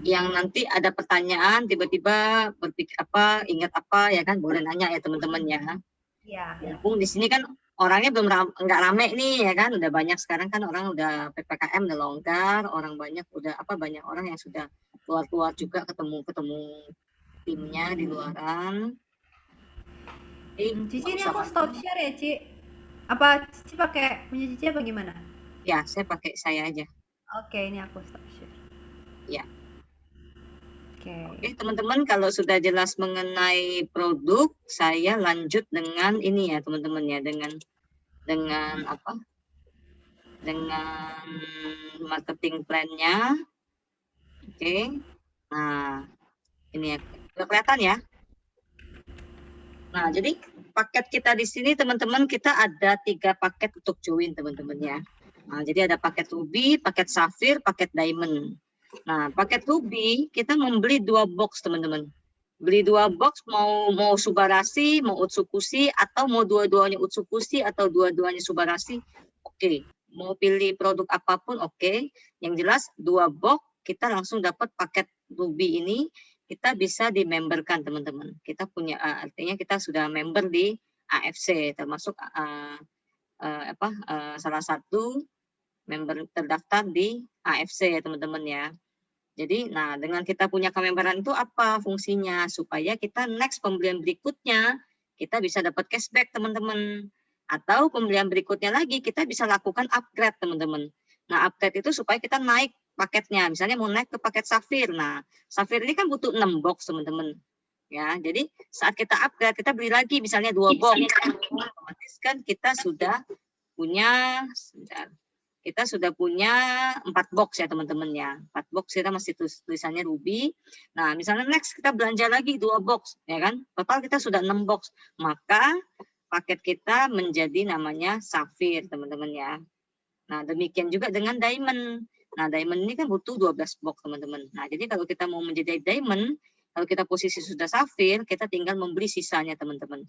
yang nanti ada pertanyaan tiba-tiba berpikir apa, ingat apa ya kan, boleh nanya ya teman-teman ya.
Iya.
Mumpung di sini kan orangnya belum nggak rame nih ya kan, udah banyak sekarang kan orang udah PPKM udah longgar, orang banyak udah banyak orang yang sudah keluar-keluar juga ketemu timnya di luaran.
Cici ini aku stop share ya Ci. Apa Cici pakai punya Cici apa gimana?
Ya, saya pakai saya aja.
Oke, ini aku stop share.
Ya.
Oke.
Oke, teman-teman, kalau sudah jelas mengenai produk, saya lanjut dengan ini ya, teman-teman ya, dengan apa? Dengan marketing plan-nya. Oke. Nah, ini ya, sudah kelihatan ya. Nah, jadi paket kita di sini teman-teman, kita ada 3 paket untuk join teman-teman ya. Nah, jadi ada paket Ruby, paket Safir, paket Diamond. Nah, paket Ruby kita membeli 2 box teman-teman. Beli 2 box mau Subarasi, mau Utsukushi, atau mau dua-duanya Utsukushi atau dua-duanya Subarasi, oke. Mau pilih produk apapun oke. Yang jelas 2 box kita langsung dapat paket Ruby ini. Kita bisa di-memberkan teman-teman. Kita punya artinya kita sudah member di AFC, termasuk salah satu member terdaftar di AFC ya teman-teman ya. Jadi nah dengan kita punya kememberan itu apa fungsinya, supaya kita next pembelian berikutnya kita bisa dapat cashback teman-teman. Atau pembelian berikutnya lagi kita bisa lakukan upgrade teman-teman. Nah upgrade itu supaya kita naik paketnya, misalnya mau naik ke paket Safir. Nah, Safir ini kan butuh 6 box, teman-teman. Ya, jadi saat kita upgrade, kita beli lagi misalnya 2 box. Otomatis kan kita sudah punya 4 box ya, teman-teman ya. 4 box kita masih tulisannya Ruby. Nah, misalnya next kita belanja lagi 2 box, ya kan? Total kita sudah 6 box. Maka paket kita menjadi namanya Safir, teman-teman ya. Nah, demikian juga dengan Diamond. Nah, Diamond ini kan butuh 12 box, teman-teman. Nah, jadi kalau kita mau menjadi Diamond, kalau kita posisi sudah Safir, kita tinggal membeli sisanya, teman-teman.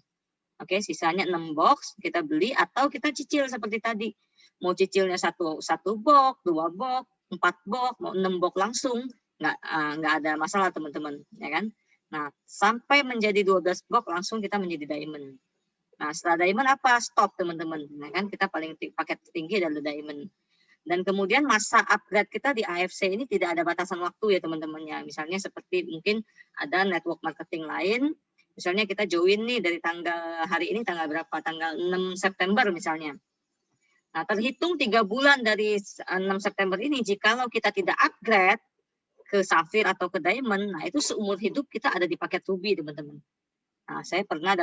Oke, sisanya 6 box, kita beli atau kita cicil seperti tadi. Mau cicilnya satu box, 2 box, 4 box, mau 6 box langsung, nggak ada masalah, teman-teman. Ya kan? Nah, sampai menjadi 12 box, langsung kita menjadi Diamond. Nah, setelah Diamond apa? Stop, teman-teman. Nah, kan kita paling paket tinggi adalah Diamond. Dan kemudian masa upgrade kita di AFC ini tidak ada batasan waktu ya teman-teman ya. Misalnya seperti mungkin ada network marketing lain, misalnya kita join nih dari tanggal hari ini tanggal berapa? Tanggal 6 September misalnya. Nah, terhitung 3 bulan dari 6 September ini, jikalau kita tidak upgrade ke Safir atau ke Diamond, nah itu seumur hidup kita ada di paket Ruby teman-teman. Nah, saya pernah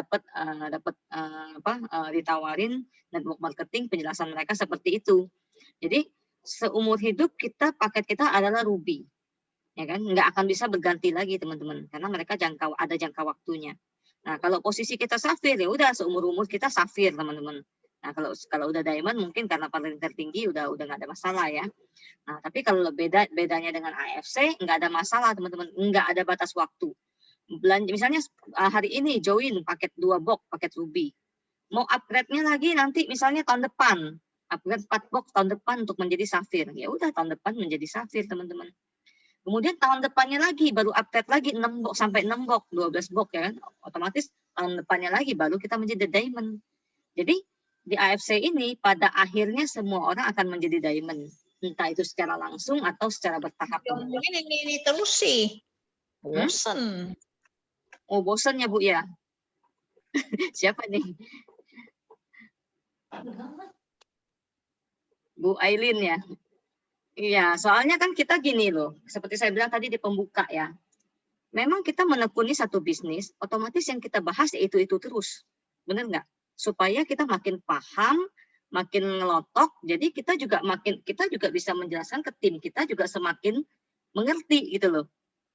ditawarin network marketing, penjelasan mereka seperti itu. Jadi seumur hidup paket kita adalah Ruby, ya kan? Nggak akan bisa berganti lagi teman-teman, karena mereka ada jangka waktunya. Nah, kalau posisi kita Safir ya udah seumur-umur kita Safir teman-teman. Nah, kalau udah Diamond mungkin karena paling tertinggi udah nggak ada masalah ya. Nah, tapi kalau bedanya dengan AFC nggak ada masalah teman-teman, nggak ada batas waktu. Belanja misalnya hari ini join paket 2 box paket Ruby. Mau upgrade-nya lagi nanti misalnya tahun depan, upgrade 4 box tahun depan untuk menjadi Safir. Ya udah tahun depan menjadi Safir teman-teman. Kemudian tahun depannya lagi baru upgrade lagi 6 box sampai 6 box, 12 box ya kan. Otomatis tahun depannya lagi baru kita menjadi Diamond. Jadi di AFC ini pada akhirnya semua orang akan menjadi Diamond. Entah itu secara langsung atau secara bertahap.
Ini terus sih. Bosen.
Oh, bosan ya Bu ya? Siapa nih? Bu Aileen ya? Iya, soalnya kan kita gini loh, seperti saya bilang tadi di pembuka ya. Memang kita menekuni satu bisnis, otomatis yang kita bahas itu terus. Benar nggak? Supaya kita makin paham, makin ngelotok, jadi kita juga bisa menjelaskan ke tim kita juga semakin mengerti gitu loh.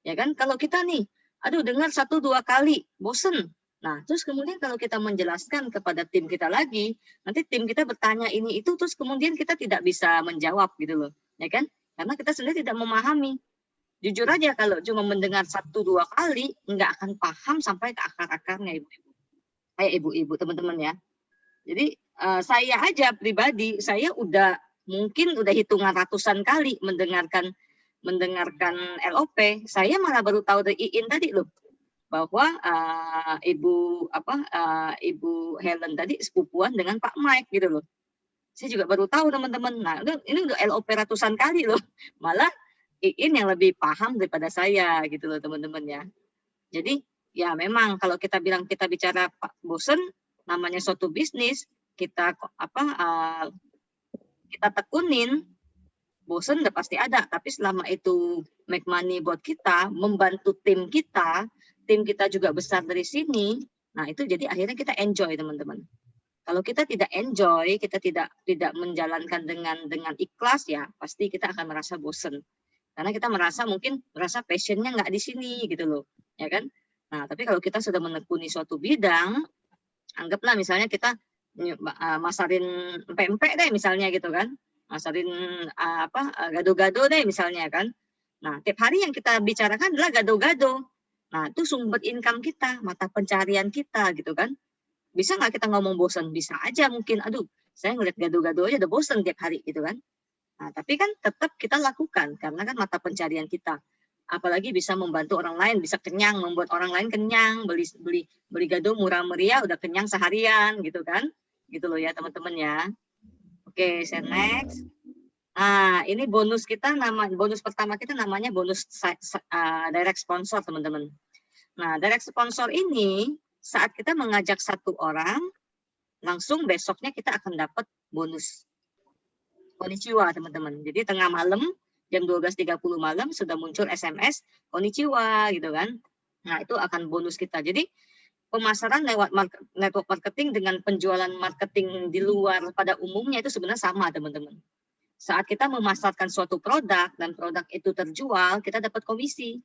Ya kan? Kalau kita nih, aduh dengar 1-2 kali, bosen. Nah, terus kemudian kalau kita menjelaskan kepada tim kita lagi, nanti tim kita bertanya ini itu, terus kemudian kita tidak bisa menjawab gitu loh. Ya kan? Karena kita sendiri tidak memahami. Jujur aja kalau cuma mendengar 1-2 kali, nggak akan paham sampai ke akar-akarnya ibu-ibu. Kayak ibu-ibu teman-teman ya. Jadi saya aja pribadi, saya mungkin udah hitungan ratusan kali mendengarkan LOP. Saya malah baru tahu dari Iin tadi loh, bahwa Ibu Helen tadi sepupuan dengan Pak Mike gitu loh. Saya juga baru tahu teman-teman. Nah, ini udah LOP ratusan kali loh. Malah Iin yang lebih paham daripada saya gitu loh teman-teman ya. Jadi ya memang kalau kita bicara Pak bosen, namanya suatu bisnis kita tekunin, bosen udah pasti ada. Tapi selama itu make money buat kita, membantu tim kita juga besar dari sini. Nah itu jadi akhirnya kita enjoy teman-teman. Kalau kita tidak enjoy, kita tidak menjalankan dengan ikhlas ya, pasti kita akan merasa bosen. Karena kita merasa passionnya nggak di sini gitu loh, ya kan? Nah, tapi kalau kita sudah menekuni suatu bidang, anggaplah misalnya kita masarin pempek deh misalnya gitu kan, masarin gado-gado deh misalnya kan. Nah, tiap hari yang kita bicarakan adalah gado-gado. Nah, itu sumber income kita, mata pencarian kita gitu kan. Bisa nggak kita ngomong bosan? Bisa aja mungkin, aduh saya ngeliat gado-gado aja udah bosan tiap hari gitu kan. Nah, tapi kan tetap kita lakukan karena kan mata pencarian kita. Apalagi bisa membantu orang lain, bisa kenyang, membuat orang lain kenyang, beli gado murah meriah udah kenyang seharian gitu kan. Gitu loh ya teman-teman ya. Oke, saya next. Nah, ini bonus pertama kita namanya bonus direct sponsor teman-teman. Nah, direct sponsor ini saat kita mengajak satu orang, langsung besoknya kita akan dapat bonus. Konnichiwa teman-teman. Jadi tengah malam, jam 12.30 malam sudah muncul SMS, konnichiwa gitu kan. Nah itu akan bonus kita. Jadi pemasaran lewat network marketing dengan penjualan marketing di luar pada umumnya itu sebenarnya sama teman-teman. Saat kita memasarkan suatu produk dan produk itu terjual, kita dapat komisi.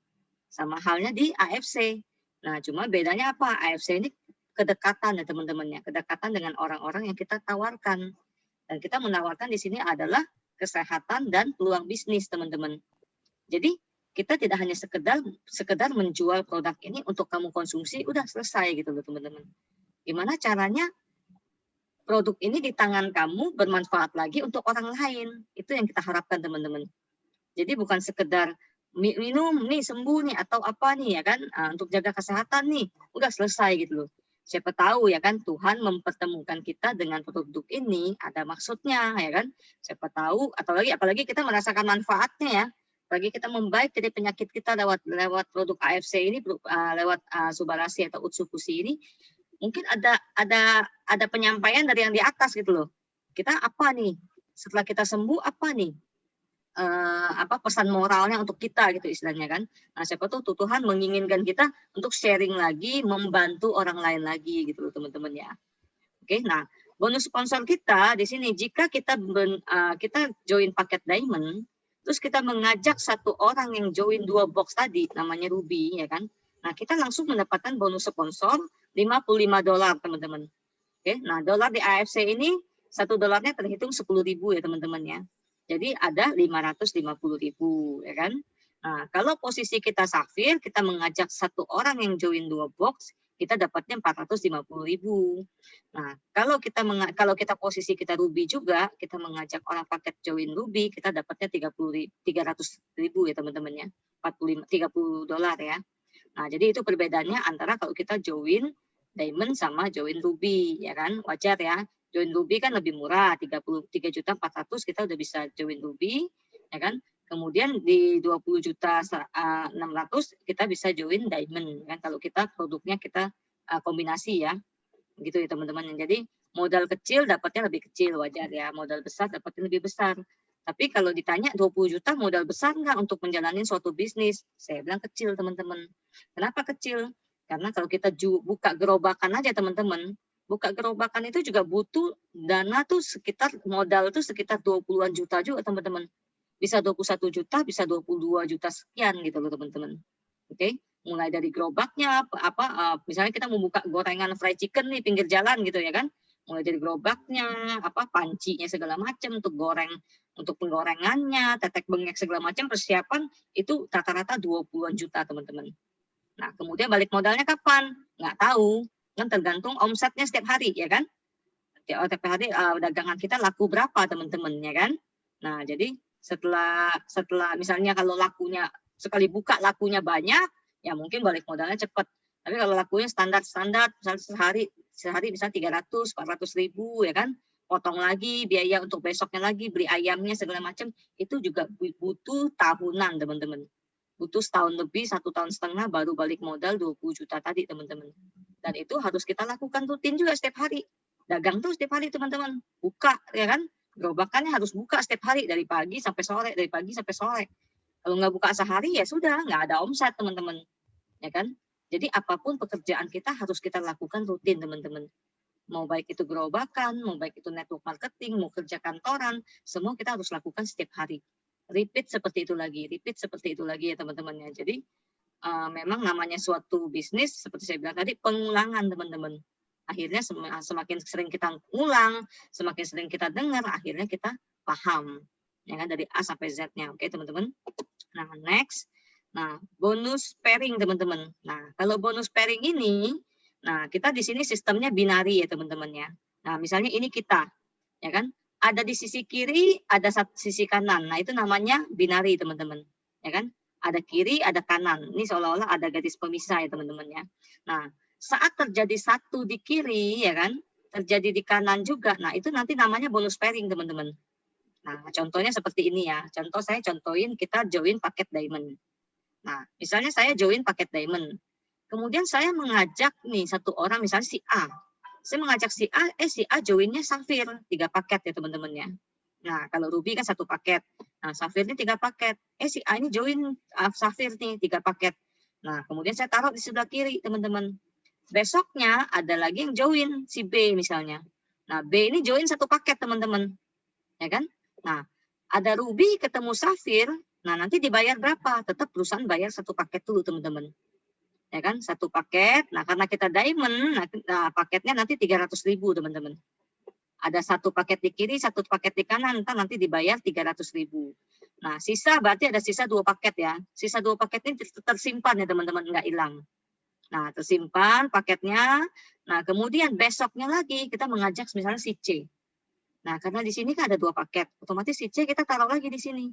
Sama halnya di AFC. Nah, cuma bedanya apa? AFC ini kedekatan ya teman-teman ya, kedekatan dengan orang-orang yang kita tawarkan. Dan kita menawarkan di sini adalah kesehatan dan peluang bisnis teman-teman. Jadi kita tidak hanya sekedar menjual produk ini untuk kamu konsumsi, udah selesai gitu loh teman-teman. Gimana caranya produk ini di tangan kamu bermanfaat lagi untuk orang lain? Itu yang kita harapkan teman-teman. Jadi bukan sekedar minum nih sembuh nih atau apa nih ya kan, untuk jaga kesehatan nih udah selesai gitu loh. Siapa tahu ya kan Tuhan mempertemukan kita dengan produk ini ada maksudnya ya kan. Siapa tahu apalagi kita merasakan manfaatnya ya. Apalagi kita membaik dari penyakit kita lewat produk AFC ini, lewat Subarasi atau Utsufushi ini, mungkin ada penyampaian dari yang di atas gitu loh. Kita apa nih? Setelah kita sembuh apa nih? Pesan moralnya untuk kita gitu istilahnya kan. Nah, siapa tahu Tuhan menginginkan kita untuk sharing lagi, membantu orang lain lagi gitu loh teman-teman ya. Oke, nah bonus sponsor kita di sini jika kita join paket Diamond, terus kita mengajak satu orang yang join 2 box tadi namanya Ruby ya kan. Nah, kita langsung mendapatkan bonus sponsor $55 teman-teman. Oke, nah dolar di AFC ini $1 terhitung 10.000 ya teman-teman ya. Jadi ada 550.000 ya kan. Nah, kalau posisi kita Safir, kita mengajak satu orang yang join 2 box, kita dapatnya 450.000. Nah, kalau kita posisi kita Ruby juga, kita mengajak orang paket join Ruby, kita dapatnya 300.000 ya teman-teman ya. $30 ya. Nah, jadi itu perbedaannya antara kalau kita join Diamond sama join Ruby ya kan. Wajar ya. Join Ruby kan lebih murah, 33.400.000 kita udah bisa join Ruby, ya kan? Kemudian di 20.600.000 kita bisa join Diamond, kan? Kalau kita produknya kita kombinasi ya, gitu ya teman-teman. Jadi modal kecil dapatnya lebih kecil, wajar ya. Modal besar dapatnya lebih besar. Tapi kalau ditanya 20 juta modal besar nggak untuk menjalani suatu bisnis? Saya bilang kecil teman-teman. Kenapa kecil? Karena kalau kita buka gerobakan aja teman-teman, buka gerobakan itu juga butuh dana tuh modal tuh sekitar 20-an juta juga teman-teman. Bisa 21 juta, bisa 22 juta sekian gitu loh teman-teman. Oke, mulai dari gerobaknya misalnya kita mau buka gorengan fried chicken nih pinggir jalan gitu ya kan. Mulai dari gerobaknya, pancinya segala macam untuk penggorengannya, tetek bengek segala macam persiapan itu rata-rata 20-an juta teman-teman. Nah, kemudian balik modalnya kapan? Nggak tahu. Kan tergantung omsetnya setiap hari ya kan. Setiap hari dagangan kita laku berapa teman-teman ya kan. Nah jadi setelah misalnya kalau lakunya sekali buka lakunya banyak ya mungkin balik modalnya cepat. Tapi kalau lakunya standar misalnya sehari bisa 300-400 ribu ya kan. Potong lagi biaya untuk besoknya lagi beli ayamnya segala macam itu juga butuh tahunan teman-teman. Butuh setahun lebih, 1,5 tahun baru balik modal 20 juta tadi teman-teman. Dan itu harus kita lakukan rutin juga setiap hari. Dagang tuh setiap hari teman-teman. Buka ya kan. Gerobakannya harus buka setiap hari dari pagi sampai sore, dari pagi sampai sore. Kalau nggak buka sehari ya sudah nggak ada omset teman-teman. Ya kan. Jadi apapun pekerjaan kita harus kita lakukan rutin teman-teman. Mau baik itu gerobakan, mau baik itu network marketing, mau kerja kantoran, semua kita harus lakukan setiap hari. Repeat seperti itu lagi ya teman-teman ya. Jadi memang namanya suatu bisnis seperti saya bilang tadi pengulangan teman-teman. Akhirnya semakin sering kita ulang, semakin sering kita dengar, akhirnya kita paham ya kan dari A sampai Z-nya. Oke teman-teman. Nah next, nah bonus pairing teman-teman. Nah kalau bonus pairing ini, nah kita di sini sistemnya binari ya teman-teman ya. Nah misalnya ini kita, ya kan? Ada di sisi kiri, ada sisi kanan. Nah, itu namanya binari, teman-teman. Ya kan? Ada kiri, ada kanan. Ini seolah-olah ada garis pemisah ya, teman-teman ya. Nah, saat terjadi satu di kiri, ya kan? Terjadi di kanan juga. Nah, itu nanti namanya bonus pairing, teman-teman. Nah, contohnya seperti ini ya. Saya contohin kita join paket Diamond. Nah, misalnya saya join paket Diamond. Kemudian saya mengajak nih satu orang, misalnya si A. Saya mengajak si A joinnya Safir 3 paket ya teman-teman ya. Nah kalau Ruby kan 1 paket. Nah Safir ini 3 paket. Si A ini join Safir nih 3 paket. Nah kemudian saya taruh di sebelah kiri teman-teman. Besoknya ada lagi yang join si B misalnya. Nah B ini join 1 paket teman-teman. Ya kan? Nah ada Ruby ketemu Safir. Nah nanti dibayar berapa? Tetap perusahaan bayar 1 paket dulu teman-teman. Ya kan 1 paket. Nah karena kita diamond, nah paketnya nanti 300.000 teman-teman. Ada 1 paket di kiri, 1 paket di kanan, nanti dibayar 300.000. Nah sisa berarti ada sisa 2 paket ya. Sisa 2 paket ini tersimpan ya teman-teman, nggak hilang. Nah tersimpan paketnya. Nah kemudian besoknya lagi kita mengajak misalnya si C. Nah karena di sini kan ada 2 paket, otomatis si C kita taruh lagi di sini.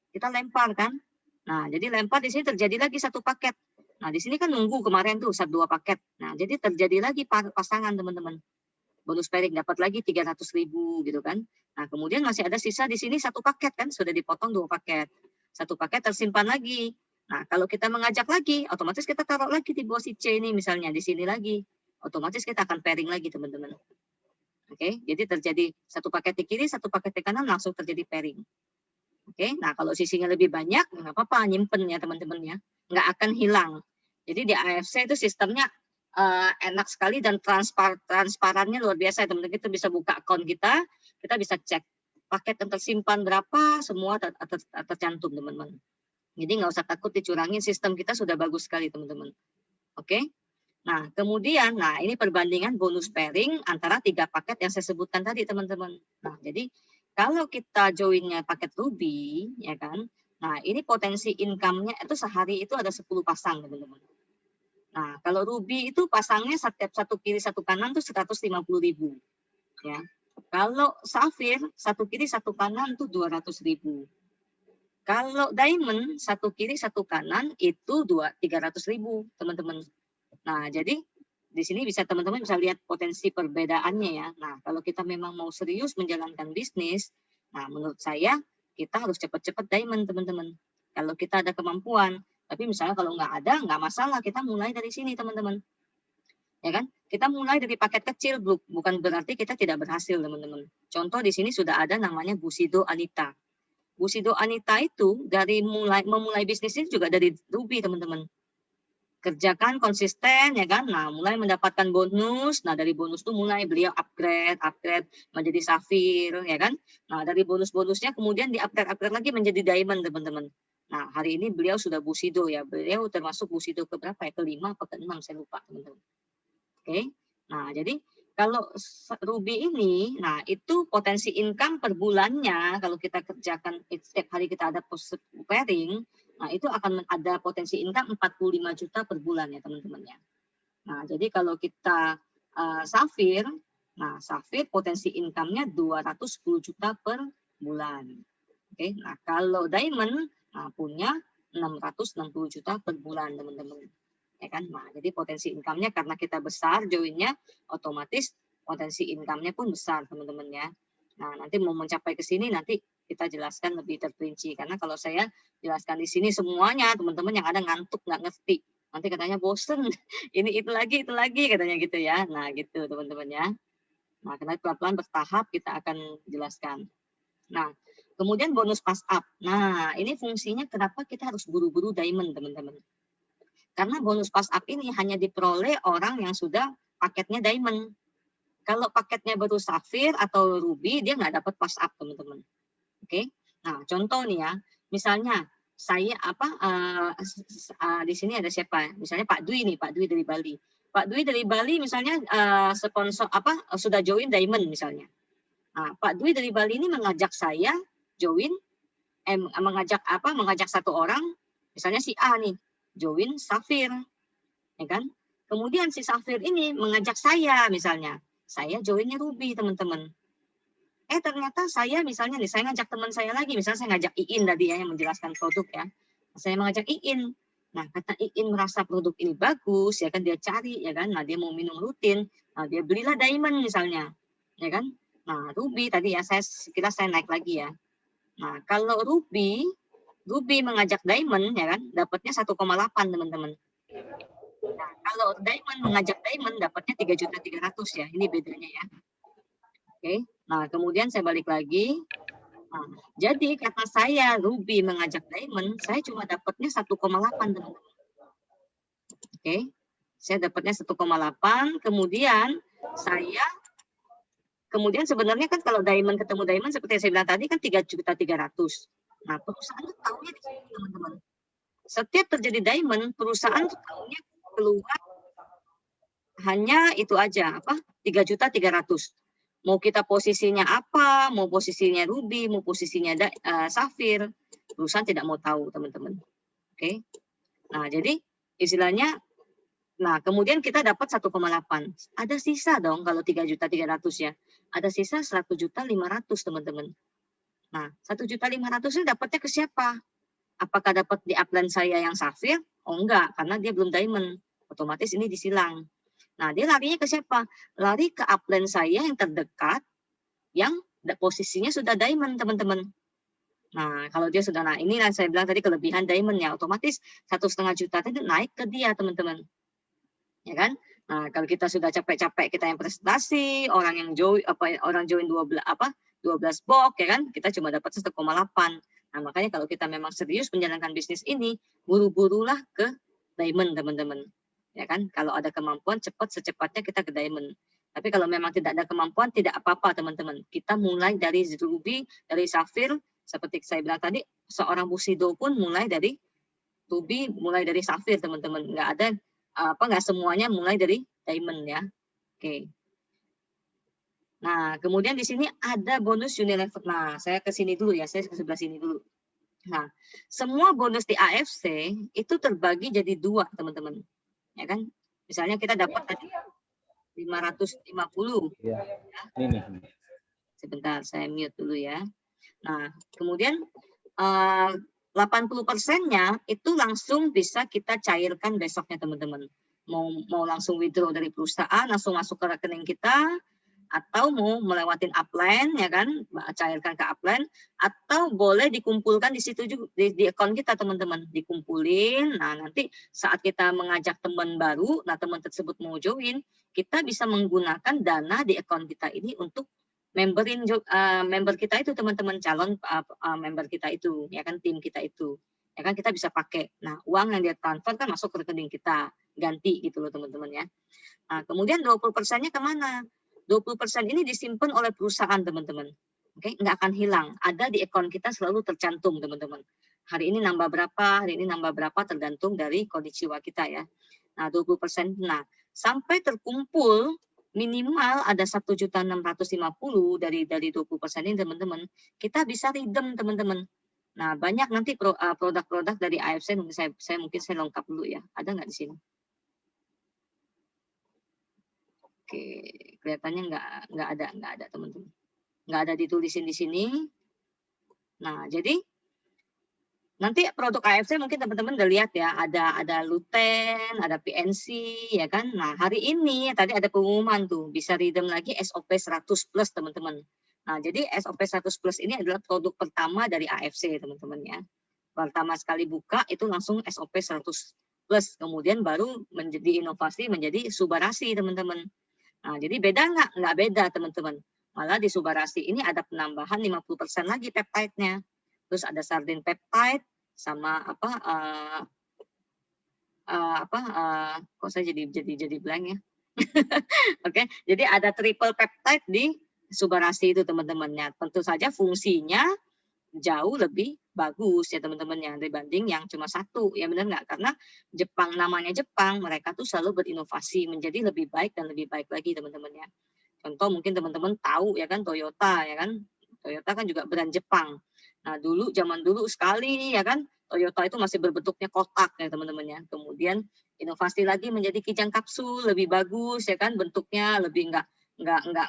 Kita lempar kan. Nah jadi lempar di sini terjadi lagi 1 paket. Nah, di sini kan nunggu kemarin tuh 2 paket. Nah, jadi terjadi lagi pasangan teman-teman. Bonus pairing dapat lagi 300.000 gitu kan. Nah, kemudian masih ada sisa di sini 1 paket kan, sudah dipotong 2 paket. 1 paket tersimpan lagi. Nah, kalau kita mengajak lagi, otomatis kita taruh lagi di bawah si C ini misalnya, di sini lagi. Otomatis kita akan pairing lagi teman-teman. Oke, jadi terjadi 1 paket di kiri, 1 paket di kanan, langsung terjadi pairing. Oke, nah kalau sisinya lebih banyak, nggak apa-apa, nyimpen ya teman-teman ya. Nggak akan hilang. Jadi di AFC itu sistemnya enak sekali dan transparannya luar biasa. Teman-teman kita bisa buka akun kita bisa cek paket yang tersimpan berapa, semua tercantum teman-teman. Jadi nggak usah takut dicurangin, sistem kita sudah bagus sekali teman-teman. Oke, nah kemudian, nah ini perbandingan bonus pairing antara 3 paket yang saya sebutkan tadi teman-teman. Nah jadi kalau kita joinnya paket Ruby, ya kan, nah ini potensi income-nya itu sehari itu ada 10 pasang teman-teman. Nah, kalau Ruby itu pasangnya setiap 1 kiri 1 kanan tuh 150.000 ya. Kalau Safir 1 kiri 1 kanan tuh 200.000. Kalau Diamond 1 kiri 1 kanan itu 300.000 teman-teman. Nah, jadi di sini bisa teman-teman bisa lihat potensi perbedaannya ya. Nah, kalau kita memang mau serius menjalankan bisnis, nah menurut saya kita harus cepat-cepat Diamond teman-teman. Kalau kita ada kemampuan. Tapi misalnya kalau nggak ada, nggak masalah. Kita mulai dari sini, teman-teman. Ya kan? Kita mulai dari paket kecil, bukan berarti kita tidak berhasil, teman-teman. Contoh di sini sudah ada namanya Busido Anita. Busido Anita itu dari memulai bisnis ini juga dari Ruby, teman-teman. Kerjakan konsisten, ya kan? Nah, mulai mendapatkan bonus. Nah, dari bonus itu mulai beliau upgrade menjadi Safir, ya kan? Nah, dari bonus-bonusnya kemudian di-upgrade lagi menjadi Diamond, teman-teman. Nah, hari ini beliau sudah Busido ya. Beliau termasuk Busido ke berapa ya? Ke-5 atau ke-6 saya lupa, teman-teman. Oke. Nah, jadi kalau Ruby ini, nah itu potensi income per bulannya kalau kita kerjakan setiap hari kita ada pairing, nah itu akan ada potensi income 45 juta per bulan ya, teman-teman ya. Nah, jadi kalau kita Safir, nah Safir potensi income-nya 210 juta per bulan. Oke. Nah, kalau Diamond nah, punya 660 juta per bulan, teman-teman. Ya kan? Nah, jadi potensi income-nya karena kita besar join-nya, otomatis potensi income-nya pun besar, teman-teman ya. Nah, nanti mau mencapai ke sini nanti kita jelaskan lebih terperinci. Karena kalau saya jelaskan di sini semuanya, teman-teman yang ada ngantuk, nggak ngerti. Nanti katanya bosen, ini itu lagi, katanya gitu ya. Nah, gitu teman-teman ya. Nah, karena pelan-pelan bertahap kita akan jelaskan. Nah, kemudian bonus pass up. Nah, ini fungsinya kenapa kita harus buru-buru Diamond, teman-teman. Karena bonus pass up ini hanya diperoleh orang yang sudah paketnya Diamond. Kalau paketnya baru Safir atau Ruby, dia nggak dapat pass up, teman-teman. Oke. Nah, contoh nih ya, misalnya saya di sini ada siapa? Misalnya Pak Dwi nih, Pak Dwi dari Bali. Pak Dwi dari Bali misalnya sponsor sudah join Diamond misalnya. Nah, Pak Dwi dari Bali ini mengajak saya join, mengajak satu orang, misalnya si A nih, join Safir, ya kan? Kemudian si Safir ini mengajak saya, misalnya, saya joinnya Ruby, teman-teman. Ternyata saya misalnya nih, saya ngajak teman saya lagi, misalnya saya ngajak Iin tadi ya, yang menjelaskan produk ya. Saya mengajak Iin. Nah, kata Iin merasa produk ini bagus, ya kan dia cari, ya kan. Nah, dia mau minum rutin, nah dia belilah Diamond misalnya, ya kan. Nah, Ruby tadi ya, saya naik lagi ya. Nah, kalau Ruby mengajak Diamond, ya kan, dapatnya 1,8 teman-teman. Nah, kalau Diamond mengajak Diamond, dapatnya 3.300.000 ya. Ini bedanya ya. Oke. Nah, kemudian saya balik lagi. Nah, jadi kata saya Ruby mengajak Diamond, saya cuma dapatnya 1,8 teman-teman. Oke. Saya dapatnya 1,8. Kemudian sebenarnya kan kalau Diamond ketemu Diamond seperti yang saya bilang tadi kan 3.300.000. Nah, perusahaan itu tahunya di sini, teman-teman. Setiap terjadi Diamond, perusahaan itu tahunya keluar hanya itu aja, 3.300.000. Mau kita posisinya apa, mau posisinya Ruby, mau posisinya Safir, perusahaan tidak mau tahu, teman-teman. Oke. Nah, jadi istilahnya, nah kemudian kita dapat 1,8. Ada sisa dong kalau 3.300.000 ya. Ada sisa 1.500.000, teman-teman. Nah, 1.500.000 ini dapatnya ke siapa? Apakah dapat di upline saya yang safir? Oh enggak, karena dia belum diamond. Otomatis ini disilang. Nah, dia larinya ke siapa? Lari ke upline saya yang terdekat, yang posisinya sudah diamond, teman-teman. Nah, kalau dia sudah, nah inilah saya bilang tadi kelebihan diamond ya, otomatis 1,5 juta itu naik ke dia, teman-teman. Ya kan? Nah, kalau kita sudah capek-capek kita yang presentasi, orang yang join orang join 12 box ya kan, kita cuma dapat 1,8. Nah, makanya kalau kita memang serius menjalankan bisnis ini, buru-burulah ke diamond, teman-teman. Ya kan? Kalau ada kemampuan cepat secepatnya kita ke diamond. Tapi kalau memang tidak ada kemampuan tidak apa-apa, teman-teman. Kita mulai dari ruby, dari safir, seperti saya bilang tadi, seorang musido pun mulai dari ruby, mulai dari safir, teman-teman. Nggak semuanya mulai dari diamond ya. Oke. Nah, kemudian di sini ada bonus Unilever. Nah, saya ke sini dulu ya, saya ke sebelah sini dulu. Nah, semua bonus di AFC itu terbagi jadi 2, teman-teman. Ya kan? Misalnya kita dapat tadi 550.
Ya.
Ya.
Ini.
Sebentar, saya mute dulu ya. Nah, kemudian 80%-nya itu langsung bisa kita cairkan besoknya, teman-teman. Mau langsung withdraw dari perusahaan, langsung masuk ke rekening kita, atau mau melewatin upline ya kan, cairkan ke upline, atau boleh dikumpulkan di situ juga di account kita, teman-teman, dikumpulin. Nah, nanti saat kita mengajak teman baru, nah teman tersebut mau join, kita bisa menggunakan dana di account kita ini untuk member kita itu, teman-teman, calon member kita itu ya kan, tim kita itu ya kan, kita bisa pakai. Nah, uang yang dia transfer kan masuk ke rekening kita, ganti gitu loh, teman-teman ya. Nah, kemudian 20%-nya kemana? 20% ini disimpan oleh perusahaan, teman-teman. Oke, nggak akan hilang. Ada di account kita selalu tercantum, teman-teman. Hari ini nambah berapa, hari ini nambah berapa, tergantung dari kondisi jiwa kita ya. Nah, 20%. Nah, sampai terkumpul minimal ada 1.650.000 dari 20% ini, teman-teman. Kita bisa redeem, teman-teman. Nah, banyak nanti produk-produk dari AFC, mungkin saya lengkap dulu ya. Ada nggak di sini? Oke, kelihatannya nggak ada, teman-teman. Nggak ada ditulisin di sini. Nah, jadi nanti produk AFC mungkin teman-teman udah lihat ya, ada Luten, ada PNC ya kan. Nah, hari ini tadi ada pengumuman tuh, bisa redeem lagi SOP 100 plus, teman-teman. Nah, jadi SOP 100 plus ini adalah produk pertama dari AFC, teman-teman ya. Pertama sekali buka itu langsung SOP 100 plus, kemudian baru menjadi inovasi menjadi Subarasi, teman-teman. Nah, jadi beda nggak? Nggak beda, teman-teman. Malah di Subarasi ini ada penambahan 50% lagi peptide-nya. Terus ada sardine peptide sama kok saya jadi blank ya. Oke, jadi ada triple peptide di Subarasi itu, teman-temannya. Tentu saja fungsinya jauh lebih bagus ya, teman-temannya, dibanding yang cuma satu, ya benar nggak? Karena Jepang, namanya Jepang, mereka tuh selalu berinovasi menjadi lebih baik dan lebih baik lagi, teman-temannya. Contoh mungkin teman-teman tahu ya kan, Toyota ya kan, Toyota kan juga brand Jepang. Nah, zaman dulu sekali ya kan, Toyota itu masih berbentuknya kotak ya, teman-temannya. Kemudian inovasi lagi menjadi kijang kapsul, lebih bagus ya kan, bentuknya lebih nggak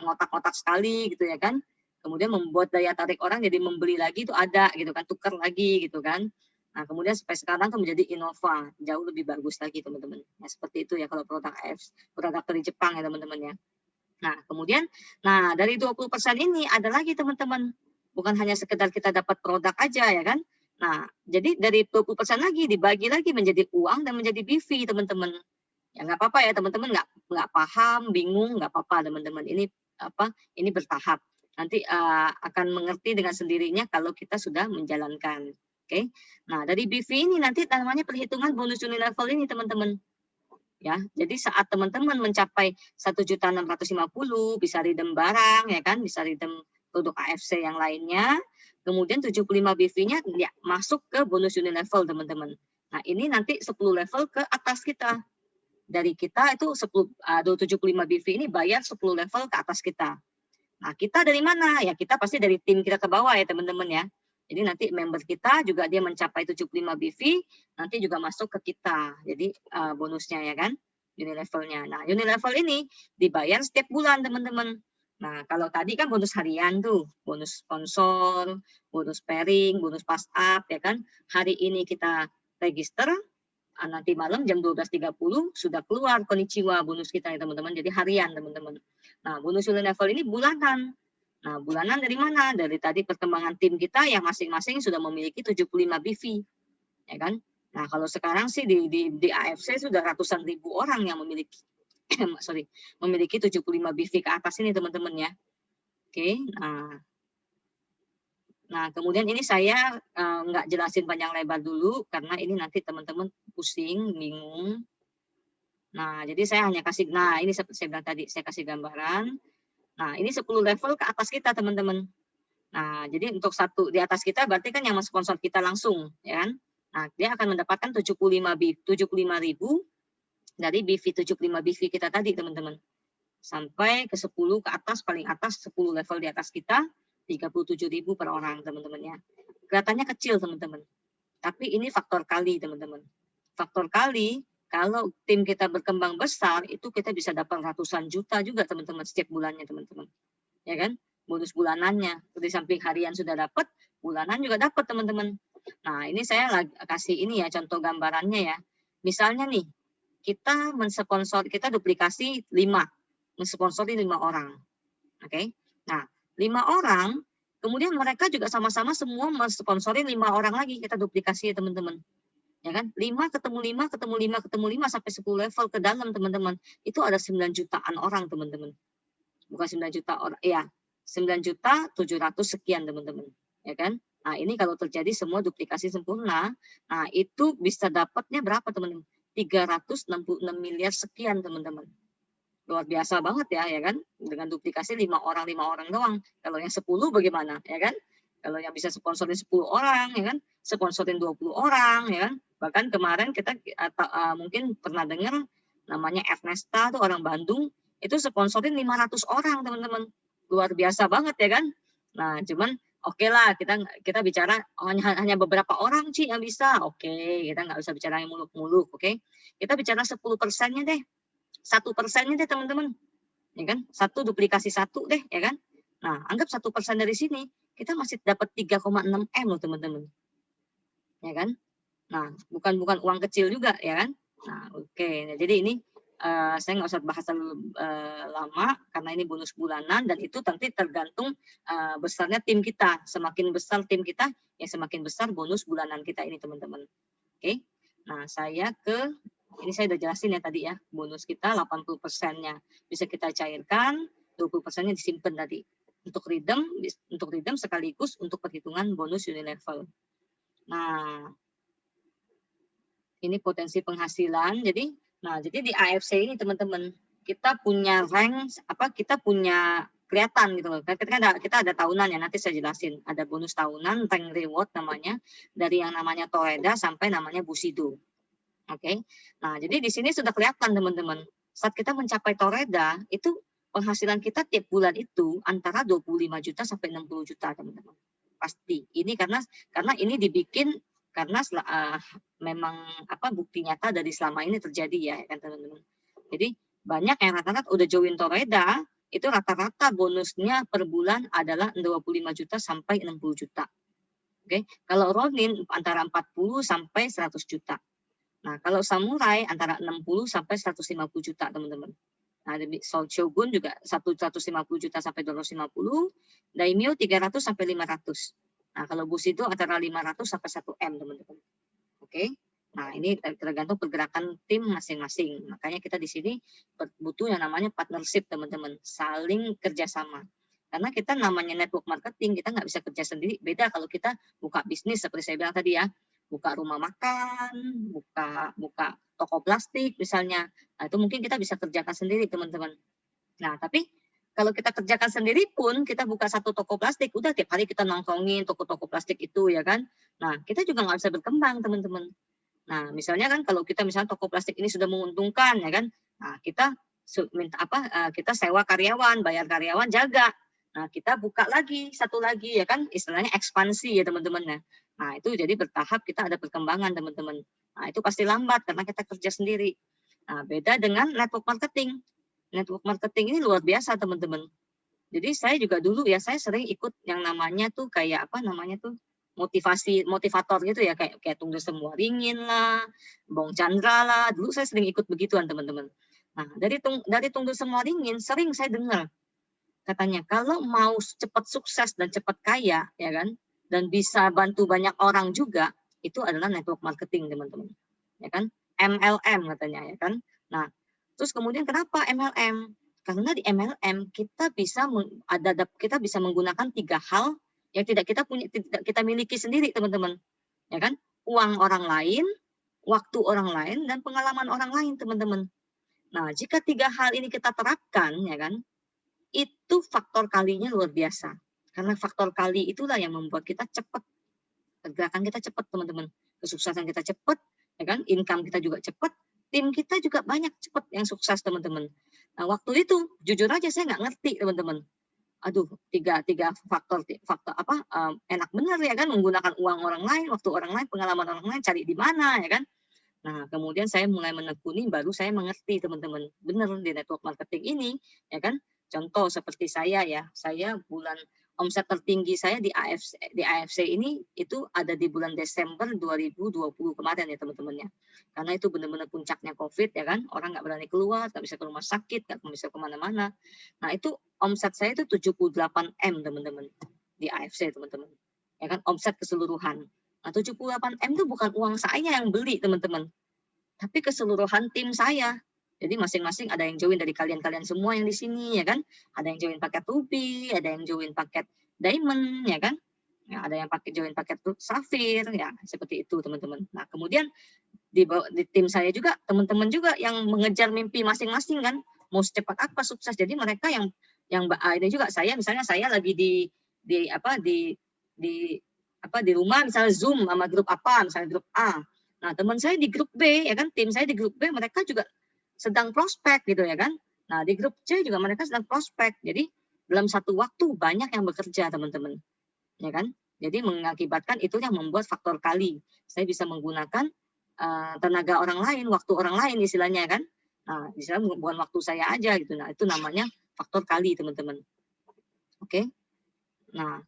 ngotak-ngotak sekali gitu ya kan. Kemudian membuat daya tarik orang jadi membeli lagi itu ada gitu kan, tukar lagi gitu kan. Nah, kemudian sampai sekarang tuh menjadi Innova, jauh lebih bagus lagi, teman-teman. Ya, seperti itu ya kalau produk dari Jepang ya, teman-teman ya. Nah, kemudian dari 20% ini ada lagi, teman-teman. Bukan hanya sekedar kita dapat produk aja ya kan. Nah, jadi dari 20% lagi dibagi lagi menjadi uang dan menjadi BV, teman-teman. Ya nggak apa-apa ya, teman-teman, nggak paham, bingung, nggak apa-apa, teman-teman. Ini bertahap. Nanti akan mengerti dengan sendirinya kalau kita sudah menjalankan. Oke. Nah, dari BV ini nanti namanya perhitungan bonus Unilever ini, teman-teman. Ya, jadi saat teman-teman mencapai 1.650.000 bisa redeem barang ya kan, bisa redeem produk AFC yang lainnya. Kemudian 75 BV-nya ya, masuk ke bonus Unilever, teman-teman. Nah, ini nanti 10 level ke atas kita. Dari kita itu 75 BV ini bayar 10 level ke atas kita. Nah, kita dari mana? Ya, kita pasti dari tim kita ke bawah ya, teman-teman ya. Jadi nanti member kita juga dia mencapai 75 BV, nanti juga masuk ke kita. Jadi bonusnya ya kan, Unilever-nya. Nah, Unilever ini dibayar setiap bulan, teman-teman. Nah, kalau tadi kan bonus harian tuh, bonus sponsor, bonus pairing, bonus pass up, ya kan. Hari ini kita register, nanti malam jam 12.30 sudah keluar konnichiwa bonus kita ya teman-teman. Jadi harian teman-teman. Nah, bonus Union Level ini bulanan. Nah, bulanan dari mana? Dari tadi perkembangan tim kita yang masing-masing sudah memiliki 75 BV, ya kan. Nah, kalau sekarang sih di AFC sudah ratusan ribu orang yang memiliki memiliki 75 BV ke atas ini teman-teman ya. Oke, nah kemudian ini saya nggak jelasin panjang lebar dulu karena ini nanti teman-teman pusing, bingung. Nah, jadi saya hanya kasih, nah ini seperti saya bilang tadi, saya kasih gambaran. Nah, ini 10 level ke atas kita teman-teman. Nah, jadi untuk satu di atas kita berarti kan yang sponsor kita langsung, ya kan? Nah, dia akan mendapatkan 75.000 dari BV 75 BV kita tadi teman-teman. Sampai ke 10 ke atas, paling atas 10 level di atas kita 37.000 per orang teman-teman ya. Kelihatannya kecil teman-teman. Tapi ini faktor kali teman-teman. Faktor kali kalau tim kita berkembang besar itu kita bisa dapat ratusan juta juga teman-teman setiap bulannya teman-teman. Ya kan? Bonus bulanannya. Di samping harian sudah dapat, bulanan juga dapat teman-teman. Nah, ini saya kasih ini ya contoh gambarannya ya. Misalnya nih, kita mensponsor, kita duplikasi 5, mensponsori 5 orang. Oke. Nah, 5 orang, kemudian mereka juga sama-sama semua mensponsori 5 orang lagi, kita duplikasi ya teman-teman. Ya kan? 5 ketemu 5 ketemu 5 ketemu 5 sampai 10 level ke dalam teman-teman. Itu ada 9 jutaan orang teman-teman. Bukan 9 juta orang, ya. 9.700.000 sekian teman-teman. Ya kan? Nah, ini kalau terjadi semua duplikasi sempurna, nah itu bisa dapatnya berapa teman-teman? 366 miliar sekian teman-teman. Luar biasa banget ya kan? Dengan duplikasi 5 orang doang. Kalau yang 10 bagaimana, ya kan? Kalau yang bisa sponsorin 10 orang, ya kan? Sponsorin 20 orang, ya kan? Bahkan kemarin kita mungkin pernah dengar namanya Ernesta tuh orang Bandung, itu sponsorin 500 orang teman-teman. Luar biasa banget ya kan? Nah, cuman oke lah kita bicara hanya beberapa orang sih yang bisa. Oke, kita nggak usah bicara yang muluk-muluk, oke? Kita bicara 10%-nya deh. 1%-nya deh teman-teman, ya kan? 1 duplikasi 1 deh, ya kan? Nah, anggap 1% dari sini, kita masih dapat 3,6 M loh teman-teman, ya kan? Nah, bukan uang kecil juga, ya kan? Nah, oke. Nah, jadi ini saya nggak usah bahas terlalu lama karena ini bonus bulanan dan itu nanti tergantung besarnya tim kita. Semakin besar tim kita, ya semakin besar bonus bulanan kita ini teman-teman. Oke. Nah, ini saya udah jelasin ya tadi ya, bonus kita 80%-nya bisa kita cairkan, 20%-nya disimpan tadi. Untuk redeem sekaligus untuk perhitungan bonus Unilevel. Nah, ini potensi penghasilan. Jadi di AFC ini teman-teman, kita punya rank, kita punya kelihatan gitu loh. Kita ada tahunan ya, nanti saya jelasin. Ada bonus tahunan, rank reward namanya, dari yang namanya Toreda sampai namanya Bushido. Oke. Nah, jadi di sini sudah kelihatan teman-teman. Saat kita mencapai Toreda, itu penghasilan kita tiap bulan itu antara 25 juta sampai 60 juta teman-teman. Pasti. Ini karena ini dibikin karena memang bukti nyata dari selama ini terjadi ya kan teman-teman. Jadi banyak yang rata-rata udah join Toreda, itu rata-rata bonusnya per bulan adalah 25 juta sampai 60 juta. Oke. Kalau Ronin antara 40 sampai 100 juta. Nah, kalau samurai antara 60 sampai 150 juta, teman-teman. Nah, Soul Shogun juga 150 juta sampai 250, Daimyo 300 sampai 500. Nah, kalau Bushido antara 500 sampai 1 M, teman-teman. Oke. Nah, ini tergantung pergerakan tim masing-masing. Makanya kita di sini butuh yang namanya partnership, teman-teman. Saling kerjasama. Karena kita namanya network marketing, kita nggak bisa kerja sendiri. Beda kalau kita buka bisnis, seperti saya bilang tadi ya. Buka rumah makan, buka toko plastik misalnya. Nah, itu mungkin kita bisa kerjakan sendiri teman-teman. Nah, tapi kalau kita kerjakan sendiri pun, kita buka satu toko plastik, udah tiap hari kita nongkrongin toko-toko plastik itu ya kan. Nah, kita juga nggak bisa berkembang teman-teman. Nah, misalnya kan kalau kita misalnya toko plastik ini sudah menguntungkan ya kan. Nah, kita kita sewa karyawan, bayar karyawan, jaga. Nah, kita buka lagi satu lagi ya kan, istilahnya ekspansi ya teman-teman ya. Nah, itu jadi bertahap kita ada perkembangan teman-teman. Nah, itu pasti lambat karena kita kerja sendiri. Nah, beda dengan network marketing. Network marketing ini luar biasa teman-teman. Jadi saya juga dulu ya, saya sering ikut yang namanya tuh kayak apa namanya tuh motivator gitu ya, kayak Tunggu Semua Ringin lah, Bong Chandra lah. Dulu saya sering ikut begituan teman-teman. Nah, dari Tunggu Semua Ringin sering saya dengar katanya kalau mau cepat sukses dan cepat kaya ya kan, dan bisa bantu banyak orang juga, itu adalah network marketing teman-teman. Ya kan? MLM katanya ya kan. Nah, terus kemudian kenapa MLM? Karena di MLM kita bisa kita bisa menggunakan 3 hal yang tidak kita miliki sendiri teman-teman. Ya kan? Uang orang lain, waktu orang lain, dan pengalaman orang lain teman-teman. Nah, jika 3 hal ini kita terapkan ya kan, itu faktor kalinya luar biasa. Karena faktor kali itulah yang membuat kita cepat. Pergerakan kita cepat teman-teman. Kesuksesan kita cepat, ya kan? Income kita juga cepat. Tim kita juga banyak cepat yang sukses teman-teman. Nah, waktu itu jujur aja saya nggak ngerti teman-teman. Aduh, tiga faktor apa enak benar ya kan, menggunakan uang orang lain, waktu orang lain, pengalaman orang lain, cari di mana ya kan. Nah, kemudian saya mulai menekuni, baru saya mengerti teman-teman, benar di network marketing ini ya kan. Contoh seperti saya ya, saya omset tertinggi saya di AFC ini itu ada di bulan Desember 2020 kemarin ya teman-teman ya. Karena itu benar-benar puncaknya COVID ya kan, orang nggak berani keluar, nggak bisa ke rumah sakit, nggak bisa kemana-mana. Nah, itu omset saya itu 78 M teman-teman di AFC teman-teman. Ya kan, omset keseluruhan. Nah, 78 M itu bukan uang saya yang beli teman-teman, tapi keseluruhan tim saya. Jadi masing-masing ada yang join dari kalian-kalian semua yang di sini ya kan. Ada yang join paket Ruby, ada yang join paket Diamond ya kan. Ya, ada yang join paket Sapphire ya, seperti itu teman-teman. Nah, kemudian di tim saya juga teman-teman juga yang mengejar mimpi masing-masing kan, mau secepat apa sukses. Jadi mereka yang ini juga saya, misalnya saya lagi di rumah misalnya Zoom sama grup apa, misalnya grup A. Nah, teman saya di grup B ya kan, tim saya di grup B mereka juga sedang prospek gitu ya kan. Nah, di grup C juga mereka sedang prospek. Jadi dalam satu waktu banyak yang bekerja teman-teman. Ya kan? Jadi mengakibatkan itu yang membuat faktor kali. Saya bisa menggunakan tenaga orang lain, waktu orang lain istilahnya kan. Nah, istilahnya bukan waktu saya aja gitu. Nah, itu namanya faktor kali teman-teman. Oke. Nah,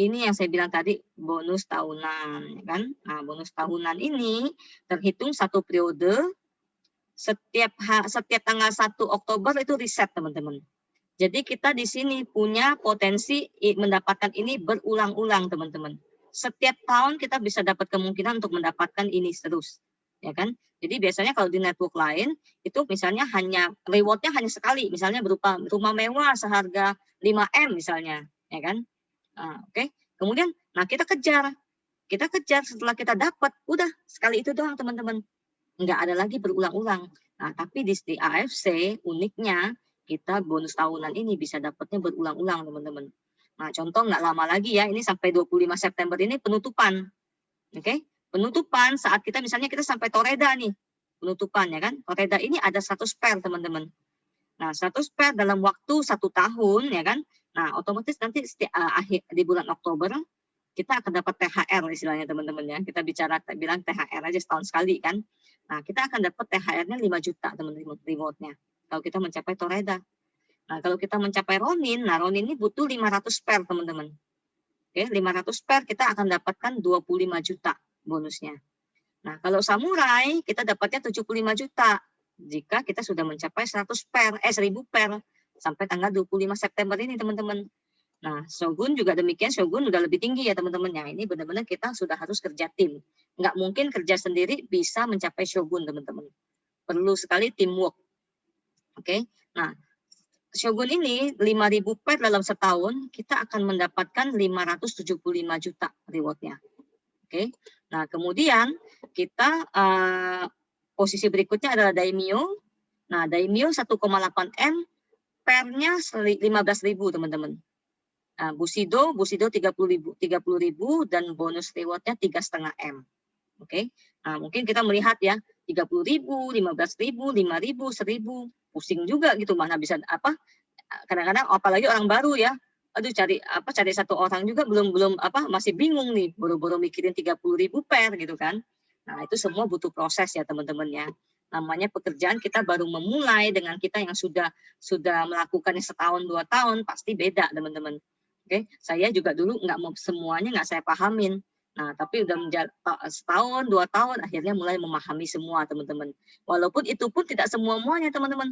ini yang saya bilang tadi bonus tahunan kan. Nah, bonus tahunan ini terhitung satu periode. Setiap tanggal 1 Oktober itu riset teman-teman. Jadi kita di sini punya potensi mendapatkan ini berulang-ulang teman-teman. Setiap tahun kita bisa dapat kemungkinan untuk mendapatkan ini terus, ya kan? Jadi biasanya kalau di network lain itu misalnya rewardnya hanya sekali, misalnya berupa rumah mewah seharga 5M misalnya, ya kan? Nah, oke. Kemudian, kita kejar setelah kita dapat, udah sekali itu doang teman-teman. Nggak ada lagi berulang-ulang. Nah, tapi di AFC uniknya kita bonus tahunan ini bisa dapatnya berulang-ulang teman-teman. Nah, contoh nggak lama lagi ya, ini sampai 25 September ini penutupan. Oke? Penutupan saat kita misalnya kita sampai Toreda nih. Penutupan ya kan. Toreda ini ada 100 pair teman-teman. Nah, 100 pair dalam waktu 1 tahun ya kan. Nah, otomatis nanti di bulan Oktober kita akan dapat THR istilahnya teman-teman ya. Kita bilang THR aja setahun sekali kan. Nah, kita akan dapat THR-nya 5 juta teman-teman reward-nya. Kalau kita mencapai Toreda. Nah, kalau kita mencapai Ronin, Ronin ini butuh 500 pair teman-teman. Oke, 500 pair kita akan dapatkan 25 juta bonusnya. Nah, kalau Samurai kita dapatnya 75 juta. Jika kita sudah mencapai 1000 pair sampai tanggal 25 September ini teman-teman. Nah, Shogun juga demikian, Shogun udah lebih tinggi ya teman-teman. Ya, ini benar-benar kita sudah harus kerja tim. Nggak mungkin kerja sendiri bisa mencapai Shogun teman-teman. Perlu sekali teamwork. Oke, nah Shogun ini 5.000 pair dalam setahun, kita akan mendapatkan 575 juta rewardnya. Oke, nah kemudian kita posisi berikutnya adalah Daimyo. Nah, Daimyo 1,8 M, pairnya 15.000 teman-teman. Nah, Bushido 30.000 dan bonus rewardnya 3,5 M. Oke, nah mungkin kita melihat ya 30.000, 15.000, 5.000, 1.000, pusing juga gitu, mana bisa apa? Kadang-kadang apalagi orang baru ya, aduh cari satu orang juga belum masih bingung nih, buru-buru mikirin 30.000 pair gitu kan. Nah, itu semua butuh proses ya teman-teman ya. Namanya pekerjaan kita baru memulai dengan kita yang sudah melakukannya setahun 2 tahun, pasti beda teman-teman. Oke, saya juga dulu semuanya nggak saya pahamin. Nah, tapi udah setahun 2 tahun akhirnya mulai memahami semua teman-teman. Walaupun itu pun tidak semuanya teman-teman.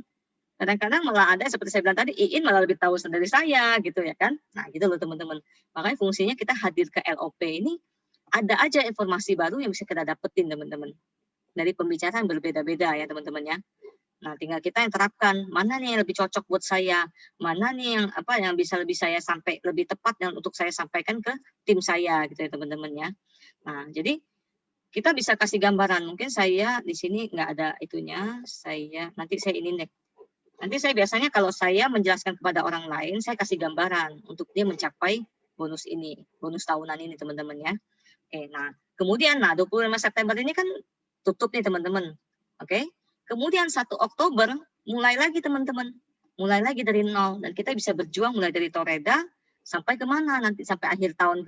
Kadang-kadang malah ada seperti saya bilang tadi, Iin malah lebih tahu dari saya gitu ya kan. Nah gitu loh teman-teman. Makanya fungsinya kita hadir ke LOP ini, ada aja informasi baru yang bisa kita dapetin teman-teman. Dari pembicaraan berbeda-beda ya teman-teman ya. Nah tinggal kita yang terapkan, mana nih yang lebih cocok buat saya, mana nih yang bisa lebih saya lebih tepat dan untuk saya sampaikan ke tim saya gitu ya teman-teman ya. Nah jadi kita bisa kasih gambaran, mungkin saya di sini nggak ada itunya, nanti saya biasanya kalau saya menjelaskan kepada orang lain, saya kasih gambaran untuk dia mencapai bonus tahunan ini teman-teman ya. Oke, nah kemudian 25 September ini kan tutup nih teman-teman. Oke, kemudian 1 Oktober mulai lagi teman-teman, mulai lagi dari nol dan kita bisa berjuang mulai dari Toreda sampai kemana nanti sampai akhir tahun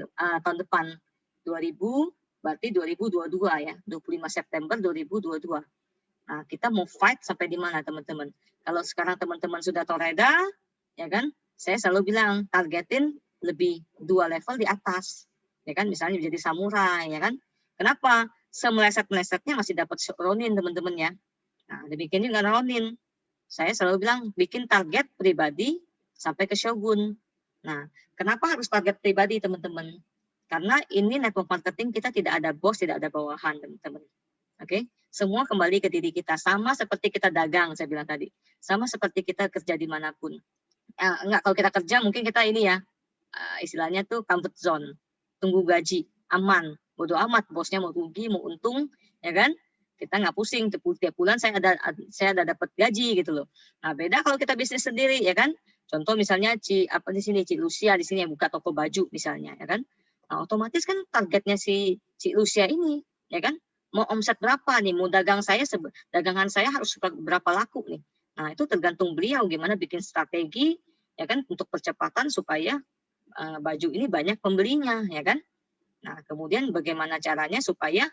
depan 2022 ya, 25 September 2022. Nah, kita mau fight sampai di mana teman-teman? Kalau sekarang teman-teman sudah Toreda, ya kan? Saya selalu bilang targetin lebih 2 level di atas, ya kan? Misalnya menjadi samurai, ya kan? Kenapa? Semeleset-melesetnya masih dapat Ronin teman-teman ya. Nah, demikian juga Ronin. Saya selalu bilang bikin target pribadi sampai ke Shogun. Nah, kenapa harus target pribadi teman-teman? Karena ini network marketing kita tidak ada bos, tidak ada bawahan teman-teman. Oke, semua kembali ke diri kita. Sama seperti kita dagang, saya bilang tadi. Sama seperti kita kerja dimanapun. Enggak, kalau kita kerja mungkin kita ini ya, istilahnya tuh comfort zone. Tunggu gaji, aman. Bodoh amat, bosnya mau rugi, mau untung, ya kan? Kita nggak pusing, tiap bulan saya ada dapat gaji gitu loh. Nah, beda kalau kita bisnis sendiri, ya kan? Contoh misalnya Ci Lucia di sini yang buka toko baju misalnya, ya kan? Nah, otomatis kan targetnya si Ci Lucia ini, ya kan? Mau omset berapa nih, mau dagangan saya harus berapa laku nih. Nah itu tergantung beliau gimana bikin strategi ya kan untuk percepatan supaya baju ini banyak pembelinya ya kan. Nah kemudian bagaimana caranya supaya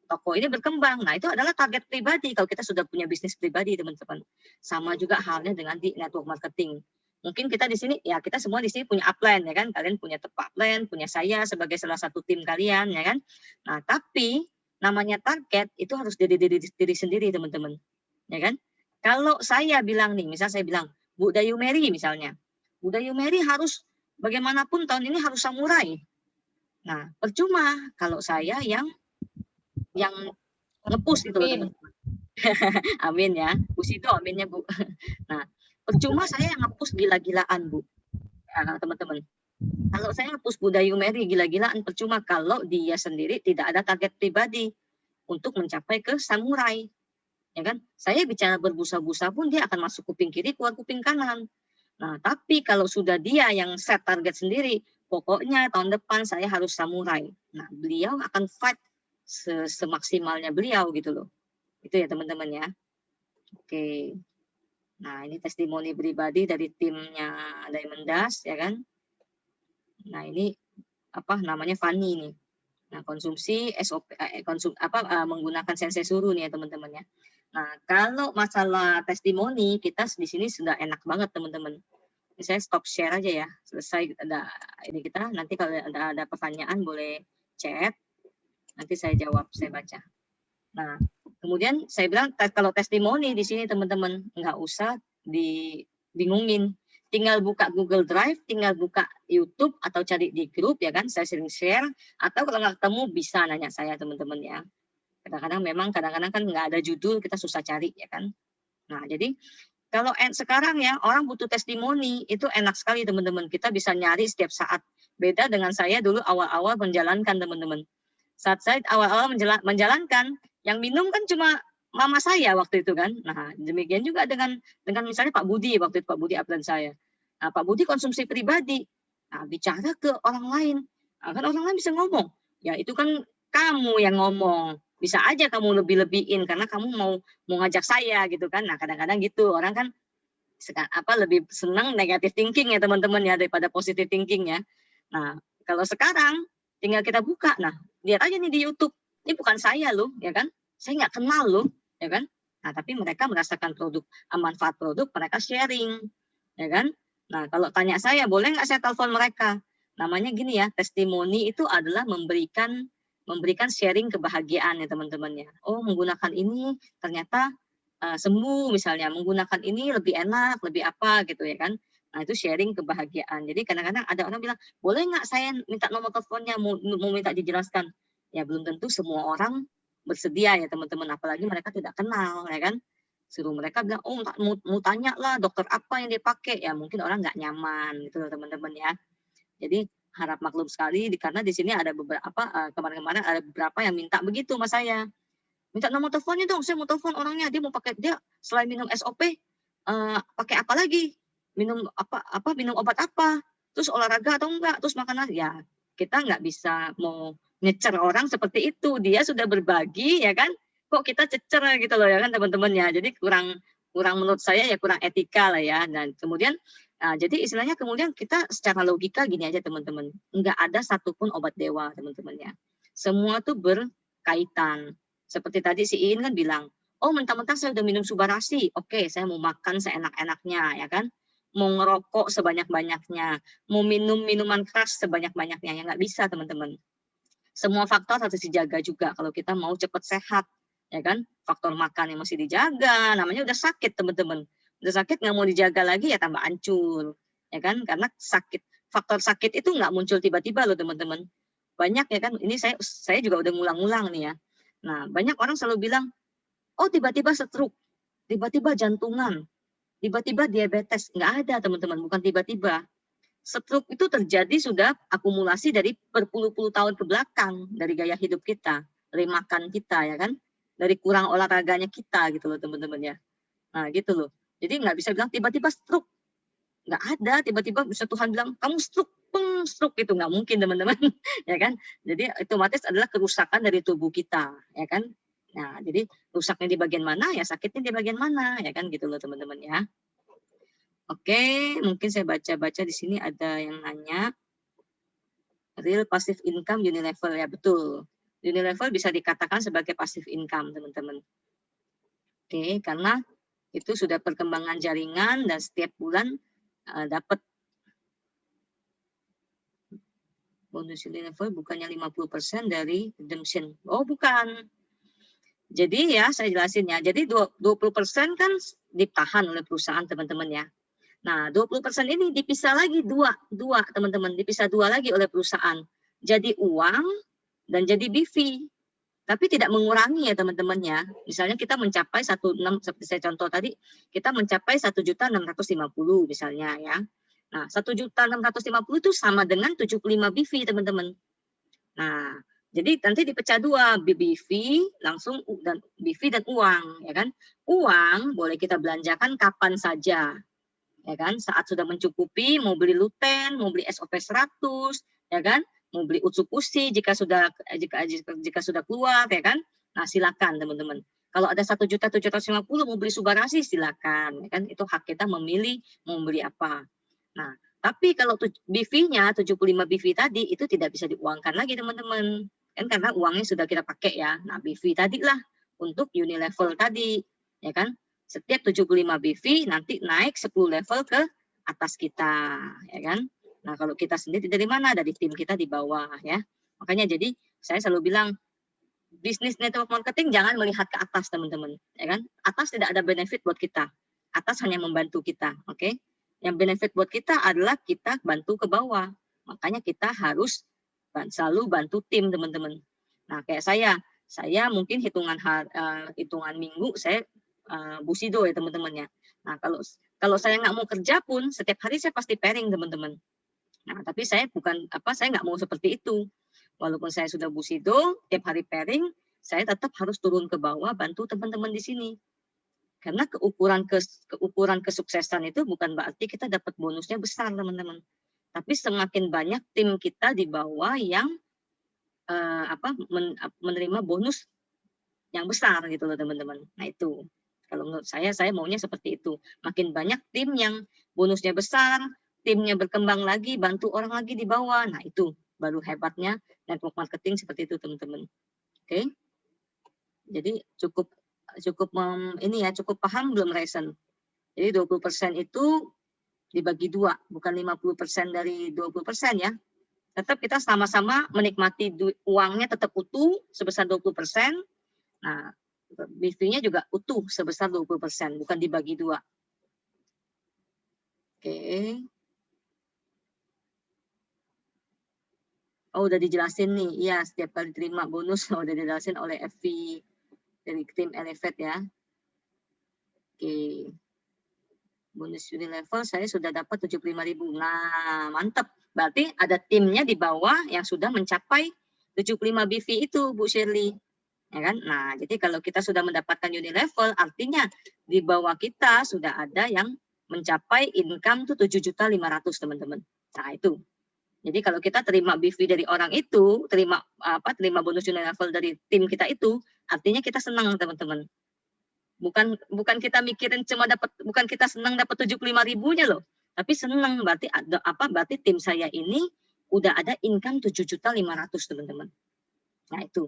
toko ini berkembang. Nah itu adalah target pribadi kalau kita sudah punya bisnis pribadi teman-teman. Sama juga halnya dengan di network marketing. Mungkin kita di sini ya kita semua di sini punya upline ya kan. Kalian punya upline, punya saya sebagai salah satu tim kalian ya kan. Nah tapi namanya target itu harus diri sendiri teman-teman, ya kan? Kalau saya bilang nih, misal saya bilang Bu Dayu Mary misalnya, Bu Dayu Mary harus bagaimanapun tahun ini harus samurai. Nah, percuma kalau saya yang nge-push itu teman-teman. Amin ya, Bu Sido aminnya Bu. Nah, percuma saya yang nge-push gila-gilaan Bu, teman-teman. Kalau saya nge-push Bu Dayu Mary gila-gilaan percuma kalau dia sendiri tidak ada target pribadi untuk mencapai ke samurai. Ya kan? Saya bicara berbusa-busa pun dia akan masuk kuping kiri, keluar kuping kanan. Nah, tapi kalau sudah dia yang set target sendiri, pokoknya tahun depan saya harus samurai. Nah, beliau akan fight semaksimalnya beliau gitu loh. Itu ya teman-teman ya. Oke. Nah, ini testimoni pribadi dari timnya Diamond Dash ya kan. Nah, ini namanya Fanny nih. Nah, konsumsi SOP menggunakan sensei suruh nih ya teman-teman ya. Nah, kalau masalah testimoni kita di sini sudah enak banget teman-teman. Saya stop share aja ya. Selesai ada ini kita nanti kalau ada pertanyaan boleh chat. Nanti saya jawab, saya baca. Nah, kemudian saya bilang kalau testimoni di sini teman-teman nggak usah dibingungin. Tinggal buka Google Drive, tinggal buka YouTube atau cari di grup ya kan, saya sering share. Atau kalau nggak ketemu bisa nanya saya teman-teman ya. Kadang-kadang kan nggak ada judul, kita susah cari ya kan. Nah jadi kalau sekarang ya orang butuh testimoni itu enak sekali teman-teman. Kita bisa nyari setiap saat. Beda dengan saya dulu awal-awal menjalankan teman-teman. Saat saya awal-awal menjalankan, yang minum kan cuma mama saya waktu itu kan. Nah, demikian juga dengan misalnya Pak Budi, waktu itu Pak Budi upline saya. Nah, Pak Budi konsumsi pribadi. Nah, bicara ke orang lain. Nah, kan orang lain bisa ngomong. Ya, itu kan kamu yang ngomong. Bisa aja kamu lebih-lebihin karena kamu mau ngajak saya gitu kan. Nah, kadang-kadang gitu. Orang kan lebih senang negative thinking ya teman-teman ya daripada positive thinking ya. Nah, kalau sekarang tinggal kita buka. Nah, lihat aja nih di YouTube. Ini bukan saya loh, ya kan? Saya nggak kenal loh, ya kan? Nah, tapi mereka merasakan manfaat produk, mereka sharing, ya kan? Nah, kalau tanya saya, boleh nggak saya telepon mereka? Namanya gini ya, testimoni itu adalah memberikan sharing kebahagiaan ya teman-teman ya. Oh, menggunakan ini ternyata sembuh misalnya, menggunakan ini lebih enak, lebih apa gitu ya kan. Nah, itu sharing kebahagiaan. Jadi kadang-kadang ada orang bilang, boleh nggak saya minta nomor teleponnya, mau minta dijelaskan? Ya belum tentu semua orang bersedia ya teman-teman, apalagi mereka tidak kenal ya kan. Suruh mereka bilang, oh mau tanya lah dokter apa yang dia pakai, ya mungkin orang nggak nyaman gitu loh teman-teman ya. Jadi harap maklum sekali karena di sini ada beberapa kemarin-kemarin ada beberapa yang minta begitu sama saya. Minta nomor teleponnya dong, saya mau telepon orangnya, dia mau pakai, dia selain minum SOP pakai apa lagi? Minum minum obat apa? Terus olahraga atau enggak? Terus makanan, ya kita nggak bisa mau nyecer orang seperti itu. Dia sudah berbagi ya kan? Kok kita cecer gitu loh ya kan teman-teman ya. Jadi kurang menurut saya ya kurang etika lah ya. Dan kemudian jadi istilahnya kemudian kita secara logika gini aja teman-teman. Nggak ada satupun obat dewa teman-teman ya. Semua tuh berkaitan. Seperti tadi si Iin kan bilang, oh mentang-mentang saya udah minum Subarasi, oke saya mau makan seenak-enaknya ya kan, mau ngerokok sebanyak-banyaknya, mau minum minuman keras sebanyak-banyaknya, ya nggak bisa teman-teman. Semua faktor harus dijaga juga kalau kita mau cepat sehat, ya kan. Faktor makan yang mesti dijaga, namanya udah sakit teman-teman. Udah sakit nggak mau dijaga lagi ya tambah hancur, ya kan. Karena faktor sakit itu nggak muncul tiba-tiba loh teman-teman. Banyak ya kan, ini saya juga udah ngulang-ngulang nih ya. Nah, banyak orang selalu bilang, oh tiba-tiba stroke, tiba-tiba jantungan, tiba-tiba diabetes. Nggak ada teman-teman, bukan tiba-tiba. Stroke itu terjadi sudah akumulasi dari berpuluh-puluh tahun ke belakang, dari gaya hidup kita, dari makan kita ya kan, dari kurang olahraganya kita gitu loh teman-teman ya. Nah gitu loh. Jadi nggak bisa bilang tiba-tiba stroke. Nggak ada, tiba-tiba bisa Tuhan bilang, kamu stroke, stroke itu nggak mungkin teman-teman, ya kan? Jadi otomatis adalah kerusakan dari tubuh kita, ya kan? Nah, jadi rusaknya di bagian mana, ya sakitnya di bagian mana, ya kan gitu loh teman-teman ya. Oke, mungkin saya baca-baca di sini ada yang nanya, real passive income Unilevel, ya betul. Unilevel bisa dikatakan sebagai passive income teman-teman. Oke, karena itu sudah perkembangan jaringan dan setiap bulan dapat bonus Unilevel bukannya 50% dari redemption. Oh, bukan. Jadi ya, saya jelasin ya. Jadi 20% kan ditahan oleh perusahaan teman-teman ya. Nah, 20% ini dipisah lagi dua teman-teman, dipisah dua lagi oleh perusahaan. Jadi uang dan jadi BV. Tapi tidak mengurangi ya teman-teman ya. Misalnya kita mencapai 16, seperti saya contoh tadi, kita mencapai 1.650.000 misalnya ya. Nah, 1.650.000 itu sama dengan 75 BV teman-teman. Nah, jadi nanti dipecah dua, BV langsung dan BV dan uang, ya kan? Uang boleh kita belanjakan kapan saja, ya kan? Saat sudah mencukupi, mau beli Luten, mau beli SOP 100, ya kan? Mau beli Utsukushi jika sudah keluar, ya kan? Nah, silakan teman-teman. Kalau ada 1.750.000 mau beli Subarasi silakan, ya kan? Itu hak kita memilih mau beli apa. Nah, tapi kalau BV-nya 75 BV tadi itu tidak bisa diuangkan lagi teman-teman. Kan karena uangnya sudah kita pakai ya. Nah, BV tadi lah untuk Unilevel tadi, ya kan? Setiap 75 BV nanti naik 10 level ke atas kita, ya kan? Nah, kalau kita sendiri dari mana? Dari tim kita di bawah ya. Makanya jadi saya selalu bilang bisnis network marketing jangan melihat ke atas teman-teman, ya kan? Atas tidak ada benefit buat kita. Atas hanya membantu kita, oke? Yang benefit buat kita adalah kita bantu ke bawah. Makanya kita harus selalu bantu tim teman-teman. Nah, kayak saya mungkin hitungan minggu saya Busido ya teman-teman ya. Nah, kalau saya nggak mau kerja pun setiap hari saya pasti pairing teman-teman. Nah, tapi saya saya nggak mau seperti itu. Walaupun saya sudah Busido, tiap hari pairing, saya tetap harus turun ke bawah bantu teman-teman di sini. Karena keukuran kesuksesan itu bukan berarti kita dapat bonusnya besar teman-teman. Tapi semakin banyak tim kita di bawah yang menerima bonus yang besar gitu loh teman-teman. Nah itu kalau menurut saya maunya seperti itu. Makin banyak tim yang bonusnya besar, timnya berkembang lagi, bantu orang lagi di bawah. Nah itu baru hebatnya network marketing seperti itu teman-teman. Oke. Jadi cukup ini ya, cukup paham belum Resen? Jadi 20% itu dibagi 2, bukan 50% dari 20% ya. Tetap kita sama-sama menikmati uangnya tetap utuh sebesar 20%. Nah, BV-nya juga utuh sebesar 20%, bukan dibagi 2. Oke. Oh, udah dijelasin nih. Iya, setiap kali terima bonus udah dijelasin oleh FV dari tim Elevate ya. Oke. Bonus Unilevel saya sudah dapat 75.000. Nah, mantap. Berarti ada timnya di bawah yang sudah mencapai 75 BV itu, Bu Shirley. Ya kan? Nah, jadi kalau kita sudah mendapatkan Unilevel, artinya di bawah kita sudah ada yang mencapai income tuh 7.500.000, teman-teman. Nah, itu. Jadi kalau kita terima BV dari orang itu, terima bonus Unilevel dari tim kita itu, artinya kita senang, teman-teman. Bukan kita mikirin cuma bukan kita senang dapat 75.000-nya loh, tapi senang berarti berarti tim saya ini udah ada income 7.500.000, teman-teman. Nah, itu.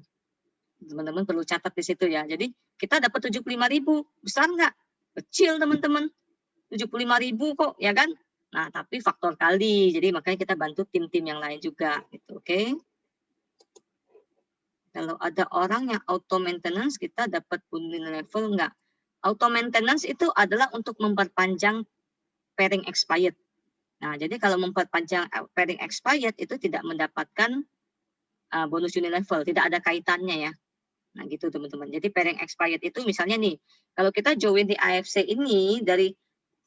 Teman-teman perlu catat di situ ya. Jadi kita dapat 75.000, besar nggak? Kecil, teman-teman. 75.000 kok, ya kan? Nah, tapi faktor kali. Jadi makanya kita bantu tim-tim yang lain juga gitu, oke? Kalau ada orang yang auto maintenance, kita dapat Unilevel nggak? Auto maintenance itu adalah untuk memperpanjang pairing expired. Nah, jadi kalau memperpanjang pairing expired itu tidak mendapatkan bonus Unilevel, tidak ada kaitannya ya. Nah, gitu teman-teman. Jadi pairing expired itu misalnya nih, kalau kita join di AFC ini dari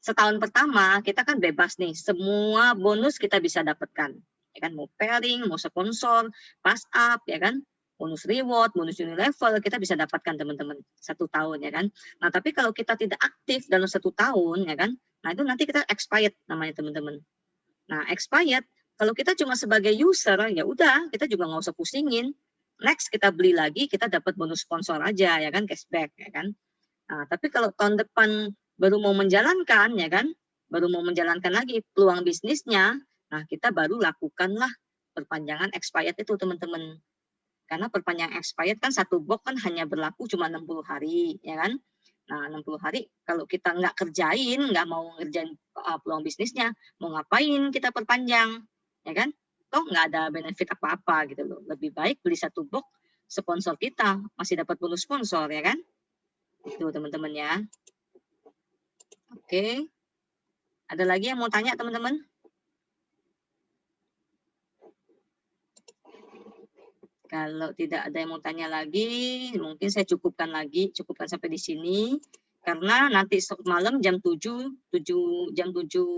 setahun pertama kita kan bebas nih, semua bonus kita bisa dapatkan. Ya kan, mau pairing, mau sponsor, pass up, ya kan? Bonus reward, bonus Unilevel kita bisa dapatkan teman-teman 1 tahun ya kan. Nah, tapi kalau kita tidak aktif dalam 1 tahun ya kan, nah itu nanti kita expired namanya teman-teman. Nah, expired kalau kita cuma sebagai user ya udah kita juga nggak usah pusingin. Next kita beli lagi kita dapat bonus sponsor aja ya kan, cashback ya kan. Nah, tapi kalau tahun depan baru mau menjalankan ya kan, baru mau menjalankan lagi peluang bisnisnya, nah kita baru lakukanlah perpanjangan expired itu teman-teman. Karena perpanjangan expired kan 1 box kan hanya berlaku cuma 60 hari, ya kan? Nah, 60 hari kalau kita nggak kerjain, nggak mau ngerjain peluang bisnisnya, mau ngapain kita perpanjang, ya kan? Toh nggak ada benefit apa-apa gitu loh. Lebih baik beli 1 box sponsor kita, masih dapat bonus sponsor, ya kan? Itu teman-teman ya. Oke. Ada lagi yang mau tanya teman-teman? Kalau tidak ada yang mau tanya lagi, mungkin saya cukupkan sampai di sini. Karena nanti malam jam 7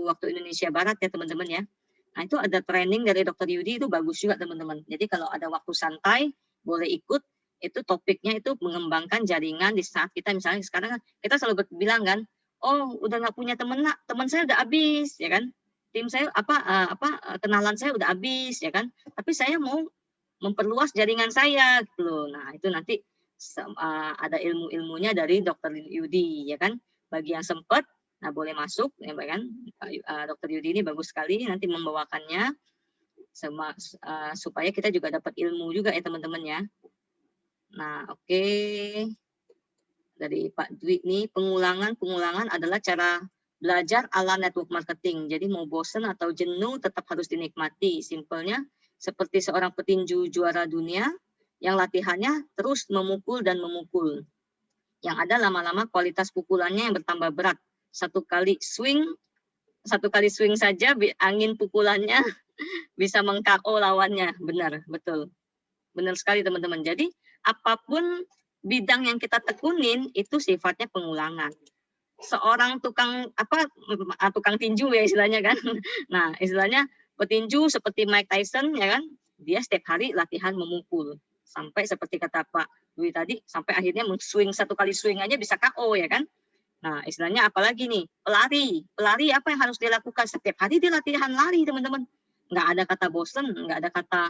waktu Indonesia Barat ya teman-teman ya. Nah itu ada training dari Dr. Yudi, itu bagus juga teman-teman. Jadi kalau ada waktu santai, boleh ikut. Itu topiknya itu mengembangkan jaringan di saat kita misalnya sekarang kita selalu bilang kan, oh udah nggak punya teman saya udah habis ya kan. Tim saya kenalan saya udah habis ya kan. Tapi saya mau memperluas jaringan saya gitu loh. Nah, itu nanti ada ilmu-ilmunya dari Dr. Yudi ya kan. Bagi yang sempat, nah boleh masuk ya kan. Dr. Yudi ini bagus sekali nanti membawakannya supaya kita juga dapat ilmu juga ya teman-teman ya. Nah, oke. Dari Pak Dwi nih, pengulangan adalah cara belajar ala network marketing. Jadi mau bosen atau jenuh tetap harus dinikmati. Simpelnya seperti seorang petinju juara dunia yang latihannya terus memukul dan memukul. Yang ada lama-lama kualitas pukulannya yang bertambah berat. Satu kali swing saja angin pukulannya bisa meng-KO lawannya. Benar, betul. Benar sekali teman-teman. Jadi apapun bidang yang kita tekunin itu sifatnya pengulangan. Seorang tukang tinju ya istilahnya kan. Nah, istilahnya petinju seperti Mike Tyson ya kan, dia setiap hari latihan memukul sampai seperti kata Pak Dwi tadi, sampai akhirnya satu kali swing aja bisa KO ya kan. Nah, istilahnya apalagi nih, pelari apa yang harus dilakukan setiap hari? Dia latihan lari teman-teman. Nggak ada kata bosen, nggak ada kata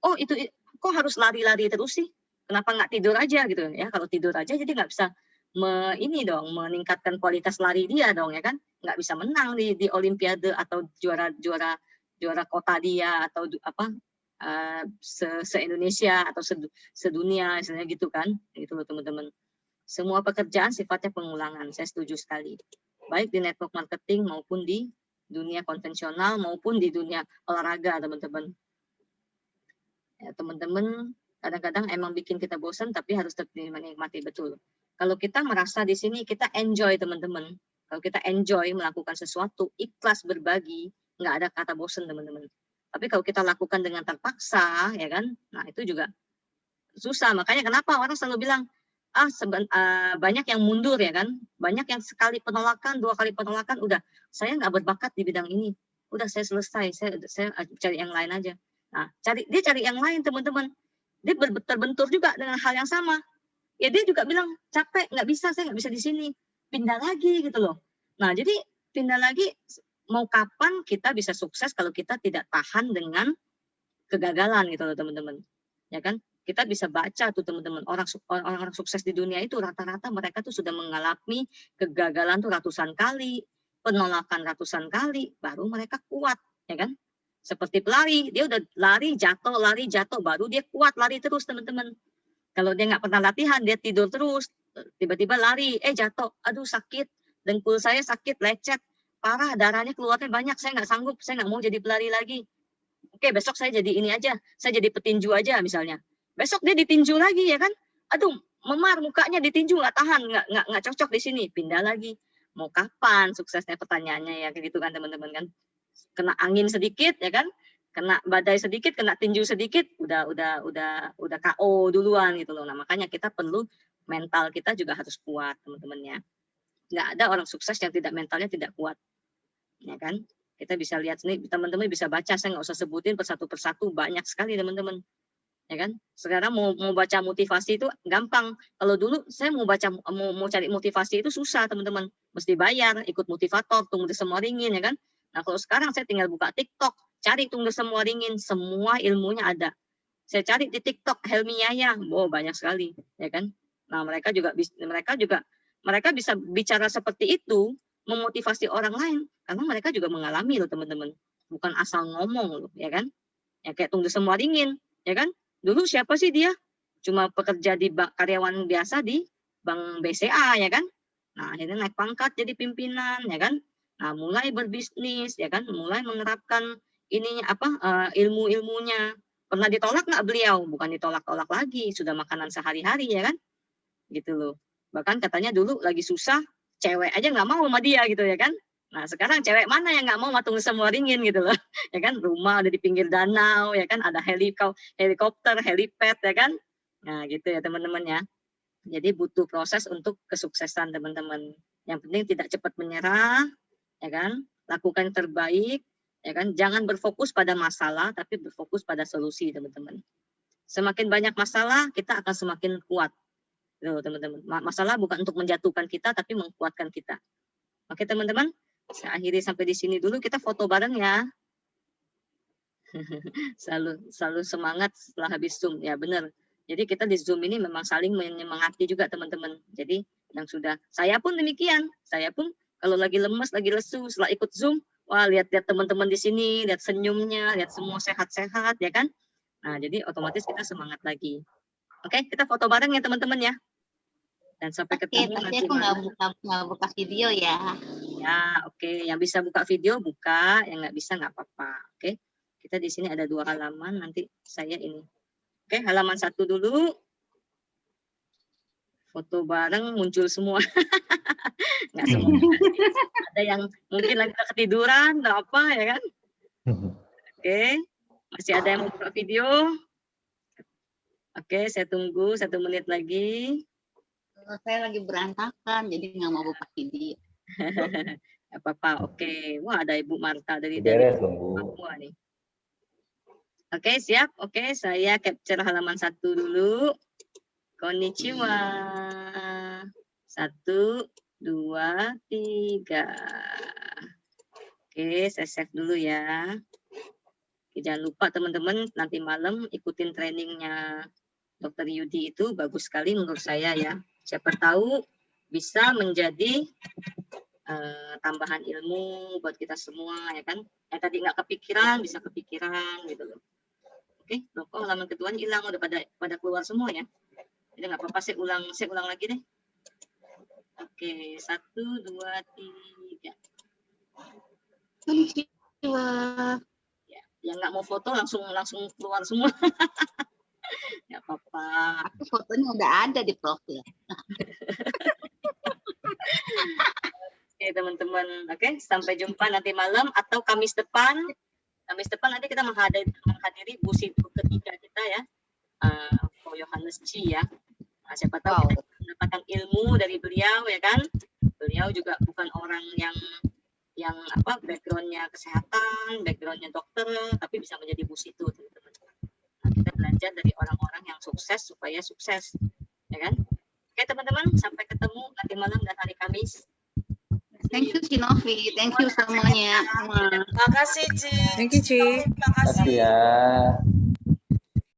oh itu kok harus lari-lari terus sih, kenapa nggak tidur aja gitu ya. Kalau tidur aja jadi nggak bisa meningkatkan kualitas lari dia dong ya kan, nggak bisa menang di Olimpiade atau juara kota dia atau se-Indonesia atau sedunia misalnya gitu kan, gitu loh teman-teman. Semua pekerjaan sifatnya pengulangan, saya setuju sekali. Baik di network marketing maupun di dunia konvensional maupun di dunia olahraga, teman-teman. Ya, teman-teman, kadang-kadang emang bikin kita bosan, tapi harus tetap menikmati, betul. Kalau kita merasa di sini kita enjoy, teman-teman. Kalau kita enjoy melakukan sesuatu, ikhlas berbagi, nggak ada kata bosan, teman-teman. Tapi kalau kita lakukan dengan terpaksa, ya kan, nah itu juga susah. Makanya kenapa orang selalu bilang, banyak yang mundur, ya kan, banyak yang sekali penolakan, 2 kali penolakan, udah saya nggak berbakat di bidang ini, udah saya selesai, saya cari yang lain aja. Nah, dia cari yang lain, teman-teman. Dia terbentur juga dengan hal yang sama. Ya dia juga bilang capek, nggak bisa, saya nggak bisa di sini, pindah lagi gitu loh. Nah, jadi pindah lagi, mau kapan kita bisa sukses kalau kita tidak tahan dengan kegagalan gitu loh, teman-teman. Ya kan? Kita bisa baca tuh, teman-teman, orang-orang sukses di dunia itu rata-rata mereka tuh sudah mengalami kegagalan tuh ratusan kali, penolakan ratusan kali, baru mereka kuat, ya kan? Seperti pelari, dia udah lari jatuh, baru dia kuat lari terus, teman-teman. Kalau dia nggak pernah latihan, dia tidur terus, tiba-tiba lari, jatuh, aduh sakit, dengkul saya sakit, lecet, parah, darahnya keluarnya banyak, saya nggak sanggup, saya nggak mau jadi pelari lagi. Oke, besok saya jadi ini aja, saya jadi petinju aja misalnya. Besok dia ditinju lagi, ya kan? Aduh, memar mukanya ditinju, nggak tahan, nggak cocok di sini, pindah lagi. Mau kapan suksesnya, pertanyaannya ya, gitu kan, teman-teman kan? Kena angin sedikit, ya kan? Kena badai sedikit, kena tinju sedikit, udah KO duluan gitu loh. Nah, makanya kita perlu mental kita juga harus kuat, teman-teman ya. Nggak ada orang sukses yang mentalnya tidak kuat, ya kan? Kita bisa lihat sini, teman-teman bisa baca, saya nggak usah sebutin persatu, banyak sekali, teman-teman. Ya kan? Sekarang mau baca motivasi itu gampang. Kalau dulu saya mau cari motivasi itu susah, teman-teman. Mesti bayar, ikut motivator, tunggu di semua ringin, ya kan? Nah, kalau sekarang saya tinggal buka TikTok, cari tunggu semua ringin, semua ilmunya ada. Saya cari di TikTok Helmi Yahya, banyak sekali, ya kan? Nah, mereka bisa bicara seperti itu, memotivasi orang lain, karena mereka juga mengalami loh, teman-teman. Bukan asal ngomong loh, ya kan? Ya kayak tunggu semua ringin, ya kan? Dulu siapa sih dia? Cuma pekerja di karyawan biasa di Bank BCA, ya kan? Nah, akhirnya naik pangkat jadi pimpinan, ya kan? Nah, mulai berbisnis, ya kan? Mulai menerapkan ilmu-ilmunya. Pernah ditolak nggak beliau? Bukan ditolak-tolak lagi, sudah makanan sehari-hari, ya kan? Gitu loh. Bahkan katanya dulu lagi susah, cewek aja nggak mau sama dia gitu, ya kan? Nah, sekarang cewek mana yang nggak mau matung semua ringin gitu loh, ya kan? Rumah ada di pinggir danau, ya kan? Ada helikopter, helipad, ya kan? Nah, gitu ya, teman-teman ya. Jadi butuh proses untuk kesuksesan, teman-teman. Yang penting tidak cepat menyerah, ya kan? Lakukan yang terbaik, ya kan? Jangan berfokus pada masalah, tapi berfokus pada solusi, teman-teman. Semakin banyak masalah, kita akan semakin kuat. Tuh, teman-teman. Masalah bukan untuk menjatuhkan kita, tapi menguatkan kita. Oke, teman-teman. Saya akhiri sampai di sini dulu, kita foto bareng ya. selalu semangat setelah habis Zoom, ya benar. Jadi kita di Zoom ini memang saling menyemangati juga, teman-teman. Jadi yang sudah, saya pun demikian, saya pun kalau lagi lemes, lagi lesu, setelah ikut Zoom, wah lihat-lihat teman-teman di sini, lihat senyumnya, lihat semua sehat-sehat, ya kan? Nah, jadi otomatis kita semangat lagi. Oke, kita foto bareng ya, teman-teman ya. Dan sampai ketemu
tapi
nanti
aku nggak buka video ya.
Ya, oke. Yang bisa buka video, buka. Yang nggak bisa, nggak apa-apa. Oke. Kita di sini ada 2 halaman. Nanti saya ini. Oke, halaman 1 dulu. Foto bareng muncul semua. Nggak semua. Ada yang mungkin lagi ketiduran, nggak apa, ya kan? Oke. Masih ada yang mau buka video? Oke, saya tunggu 1 menit lagi.
Saya lagi berantakan, jadi nggak mau buka video.
Apa-apa, oke. Wah, ada Ibu Marta dari Papua nih. Oke, siap. Oke, saya capture halaman 1 dulu. Konnichiwa. 1, 2, 3. Oke, saya save dulu ya. Oke, jangan lupa teman-teman, nanti malam ikutin trainingnya Dr. Yudi, itu bagus sekali menurut saya ya. Siapa tahu bisa menjadi tambahan ilmu buat kita semua, ya kan? Yang tadi nggak kepikiran, bisa kepikiran gitu loh. Oke, kok halaman kedua hilang, udah pada keluar semua ya. Jadi nggak apa-apa, saya ulang lagi deh. Oke, 1, 2, 3.
Konnichiwa.
Ya, yang nggak mau foto langsung keluar semua. Nggak apa-apa.
Aku fotonya udah ada di profil.
Oke, teman-teman. Oke, sampai jumpa nanti malam atau Kamis depan. Kamis depan nanti kita menghadiri buku ketiga kita ya. Ko Yohanes Chi ya. Nah, siapa tahu
Wow.
kita mendapatkan ilmu dari beliau ya kan. Beliau juga bukan orang yang apa backgroundnya kesehatan, backgroundnya dokter, tapi bisa menjadi busitu teman-teman. Nah, kita belajar dari orang-orang yang sukses supaya sukses, ya kan? Oke teman-teman, sampai ketemu nanti malam dan hari Kamis.
Thank you Sinovi, thank you semuanya.
Makasih, Ci.
Thank you, Ci.
Makasih.
Makasih ya.